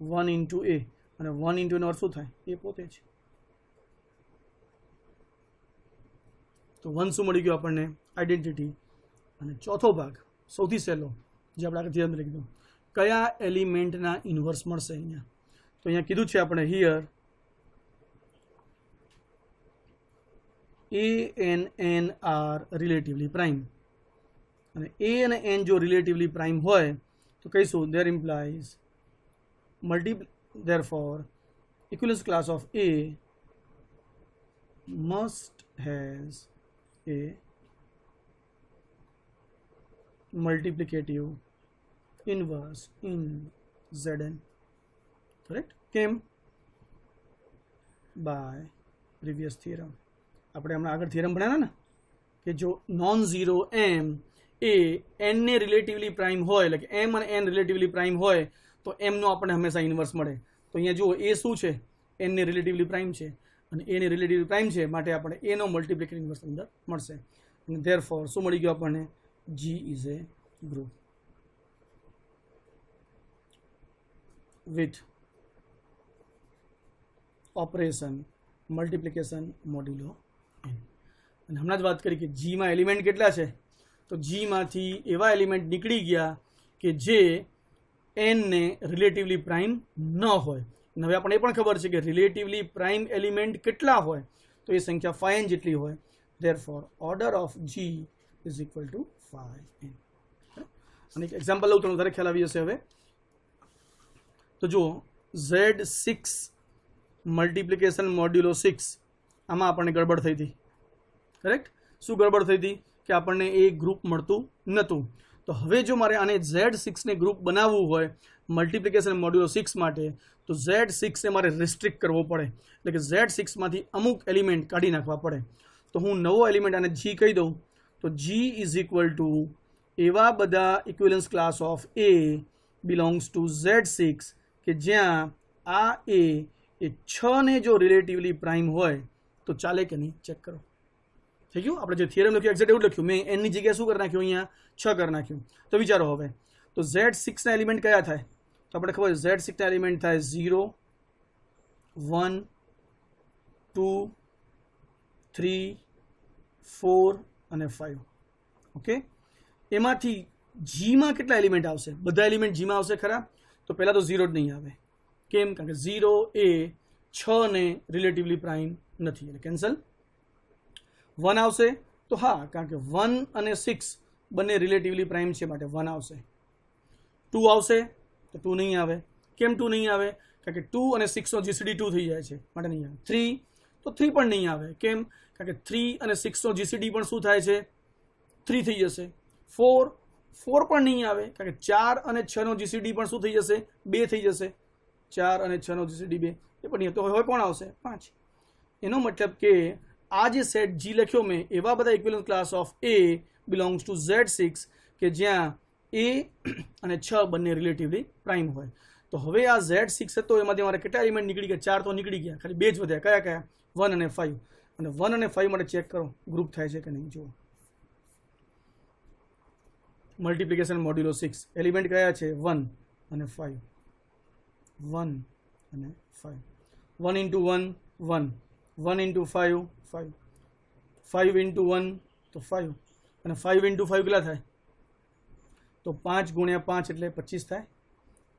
1 into A. અને 1 into નો અર્થ શું થાય? એ પોતે જ. તો 1 શું મળી ગયું આપણને? આઈડેન્ટિટી. અને ચોથો ભાગ સૌથી સહેલો જે આપણે આગળ ધ્યાન રાખીશું, કયા એલિમેન્ટના ઇન્વર્સ મળશે અહીંયા? તો અહીંયા કીધું છે આપણે here a and n are relatively prime. અને એ અને એન જો રિલેટિવલી પ્રાઇમ હોય તો કહીશું દેર implies therefore equivalence class of A must has a multiplicative inverse in Zn. Correct? Came by previous theorem. આપણે હમણાં આગળ થિયરમ ભણ્યા ને કે જો non zero M A N ને રિલેટિવલી પ્રાઇમ હોય, એટલે કે એમ અને એન રિલેટિવલી પ્રાઇમ હોય તો એમનો આપણને હંમેશા ઇન્વર્સ મળે. તો અહીંયા જુઓ એ શું છે? એન ને રિલેટિવલી પ્રાઇમ છે અને એ ને રિલેટિવલી પ્રાઇમ છે, માટે આપણે એનો મલ્ટિપ્લિકેટિવ ઇન્વર્સ અંદર મળશે. અને ધેરફોર શું મળી ગયું આપણને? G is a group with operation multiplication modulo n. અને હમણાં જ વાત કરી કે જીમાં એલિમેન્ટ કેટલા છે? તો જીમાંથી એવા એલિમેન્ટ નીકળી ગયા કે જે એનને રિલેટિવલી પ્રાઇમ ન હોય. અને હવે આપણને એ પણ ખબર છે કે રિલેટિવલી પ્રાઇમ એલિમેન્ટ કેટલા હોય? તો એ સંખ્યા 5n જેટલી હોય. Therefore order of G is equal to 5n. અને એક એક્ઝામ્પલ લઉં તો વધારે ખ્યાલ આવી જશે. હવે તો જુઓ Z6 મલ્ટિપ્લિકેશન મોડ્યુલો 6, આમાં આપણને ગડબડ થઈ હતી. કરેક્ટ? શું ગડબડ થઈ હતી? કે આપણને એ ગ્રુપ મળતું નહોતું. તો હવે જો મારે આને Z6ને ગ્રુપ બનાવવું હોય મલ્ટિપ્લિકેશન મોડ્યુલો 6 માટે, તો Z6ને મારે રિસ્ટ્રિક્ટ કરવો પડે, એટલે કે Z6માંથી અમુક એલિમેન્ટ કાઢી નાખવા પડે. તો હું નવો એલિમેન્ટ આને G કહી દઉં તો G ઇઝ ઇક્વલ ટુ એવા બધા equivalence class of A belongs to Z6 કે જ્યાં આ એ 6ને જો રિલેટિવલી પ્રાઇમ હોય તો ચાલે કે નહીં? ચેક કરો. થઈ ગયું? આપણે જે થિયરમ લખ્યું એક્ઝેક્ટ એવું લખ્યું. મેં એનની જગ્યાએ શું કરી નાખ્યું? અહીંયા 6 કરી નાખ્યું. તો વિચારો હવે તો Z6ના એલિમેન્ટ કયા થાય? તો આપણે ખબર છે Z6ના એલિમેન્ટ થાય 0, 1, 2, 3, 4 અને 5. ઓકે, એમાંથી જીમાં કેટલા એલિમેન્ટ આવશે? બધા એલિમેન્ટ જીમાં આવશે ખરા? તો પહેલાં તો 0 જ નહીં આવે. કેમ? કારણ કે 0 એ 6ને રિલેટિવલી પ્રાઇમ નથી, એટલે કેન્સલ. 1 આવશે તો હા, કારણ કે 1 અને 6 બંને રિલેટિવલી પ્રાઇમ છે, માટે 1 આવશે. 2 આવશે તો 2 નહીં આવે. કેમ 2 નહીં આવે? કારણ કે 2 અને 6નો જીસીડી 2 થઈ જાય છે, માટે નહીં આવે. 3 તો 3 પણ નહીં આવે. કેમ? કારણ કે 3 અને 6નો જીસીડી પણ શું થાય છે? 3 થઈ જશે. 4 પણ નહીં આવે, કારણ કે 4 અને 6નો જીસીડી પણ શું થઈ જશે? 2 થઈ જશે. 4 અને 6નો જીસીડી 2 એ પણ નહીં. તો હવે કોણ આવશે? 5. એનો મતલબ કે આ જે સેટ જી લખ્યો મેં, એવા બધા equivalent class of A belongs to Z6 કે જ્યાં એ અને 6 બંને રિલેટિવલી પ્રાઇમ હોય. તો હવે આ Z6 હતો, એમાંથી મારે કેટલા એલિમેન્ટ નીકળી ગયા? 4 તો નીકળી ગયા, ખાલી 2 જ વધ્યા. કયા કયા? 1 અને 5. અને 1 અને 5 માટે ચેક કરો ગ્રુપ થાય છે કે નહીં. જુઓ મલ્ટિપ્લિકેશન મોડ્યુલો 6 એલિમેન્ટ કયા છે? 1. અને 5, 1 અને 5, 1 into 1 1, 1 into 5 5, 5 into 1 તો 5 અને 5 into 5 કેટલા થાય? તો 5 ગુણ્યા 5 એટલે 25 થાય.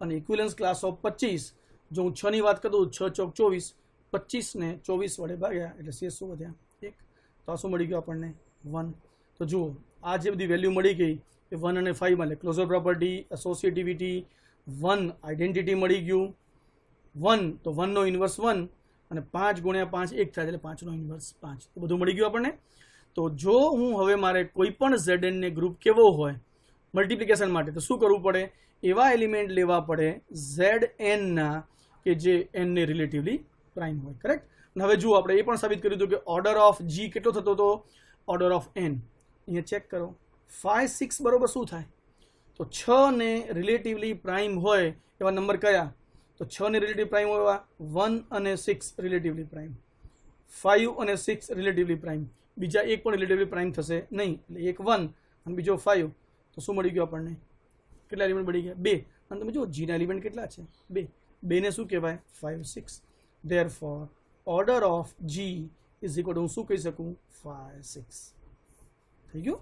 અને ઇક્વિવેલન્સ ક્લાસ ઓફ 25 જો હું 6 ની વાત કરું 6 ચોક 24, 25 ને 24 વડે ભાગ્યા એટલે શેષ શું વધ્યા? 1. તો આ શું મળી ગયું આપણને? 1. તો જુઓ આ જે બધી વેલ્યુ મળી ગઈ એ 1 અને 5 માં એટલે ક્લોઝર પ્રોપર્ટી, એસોસિએટિવિટી, 1 આઈડેન્ટિટી મળી ગયું. 1 તો 1 નો ઇન્વર્સ 1 અને 5 ગુણ્યા 5 1 થાય એટલે 5 નો ઇન્વર્સ 5. તો બધું મળી ગયું આપણને. તો જો હું હવે મારે કોઈ પણ ZN ને ગ્રુપ કેવો હોય મલ્ટિપ્લિકેશન માટે તો શું કરવું પડે? એવા એલિમેન્ટ લેવા પડે ZN ના કે જે n ને રિલેટિવલી પ્રાઇમ હોય. કરેક્ટ. અને હવે જુઓ આપણે એ પણ સાબિત કર્યું હતું કે ઓર્ડર ઓફ G કેટલો થતો હતો? Order of n. અહીંયા ચેક કરો 5 6 બરોબર શું થાય? તો 6 ને રિલેટિવલી પ્રાઇમ હોય એવા નંબર કયા? તો 6 ને રિલેટિવ પ્રાઇમ હોય 1 અને 6 રિલેટિવલી પ્રાઇમ, 5 અને 6 રિલેટિવલી પ્રાઇમ, બીજા એક પણ રિલેટિવલી પ્રાઇમ થશે નહીં. એટલે એક 1 અને બીજો 5. તો શું મળી ગયું આપણને? કેટલા એલિમેન્ટ મળી ગયા? 2. અને તમે જુઓ G ના એલિમેન્ટ કેટલા છે? 2. 2 ને શું કહેવાય? 5 6. Therefore order of G is equal two હું શું કહી શકું? 5 6. થઈ ગયું.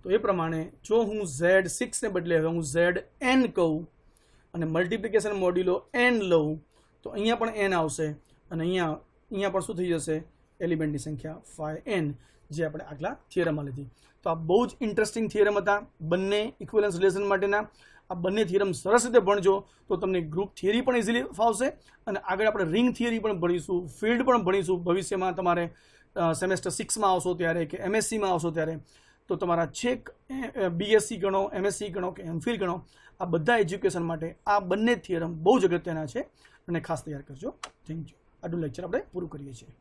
તો એ પ્રમાણે જો હું Z6 ને બદલે હવે હું ZN કહું અને મલ્ટિપ્લિકેશન મોડ્યુલો n લઉં તો અહીંયા પણ n આવશે અને અહીંયા પણ શું થઈ જશે? એલિમેન્ટની સંખ્યા 5n, જે આપણે આગલા થિયરમમાં લીધી. તો આ બહુ જ ઇન્ટરેસ્ટિંગ થિયરમ હતા બંને ઇક્વિવેલન્સ રિલેશન માટેના. આ બંને થિયરમ સરસ રીતે ભણજો તો તમને ગ્રુપ થિયરી પણ ઇઝીલી ફાવશે અને આગળ આપણે રિંગ થિયરી પણ ભણીશું, ફિલ્ડ પણ ભણીશું. ભવિષ્યમાં તમારે સેમેસ્ટર 6માં આવશો ત્યારે કે MScમાં આવશો ત્યારે તો તમારા છેક BSc ગણો, MSc ગણો કે MPhil ગણો, આ બધા એજ્યુકેશન માટે આ બંને થિયરમ બહુ જ અગત્યના છે અને ખાસ તૈયાર કરજો. Thank you. આટલું લેક્ચર આપણે પૂરું કરીએ છીએ.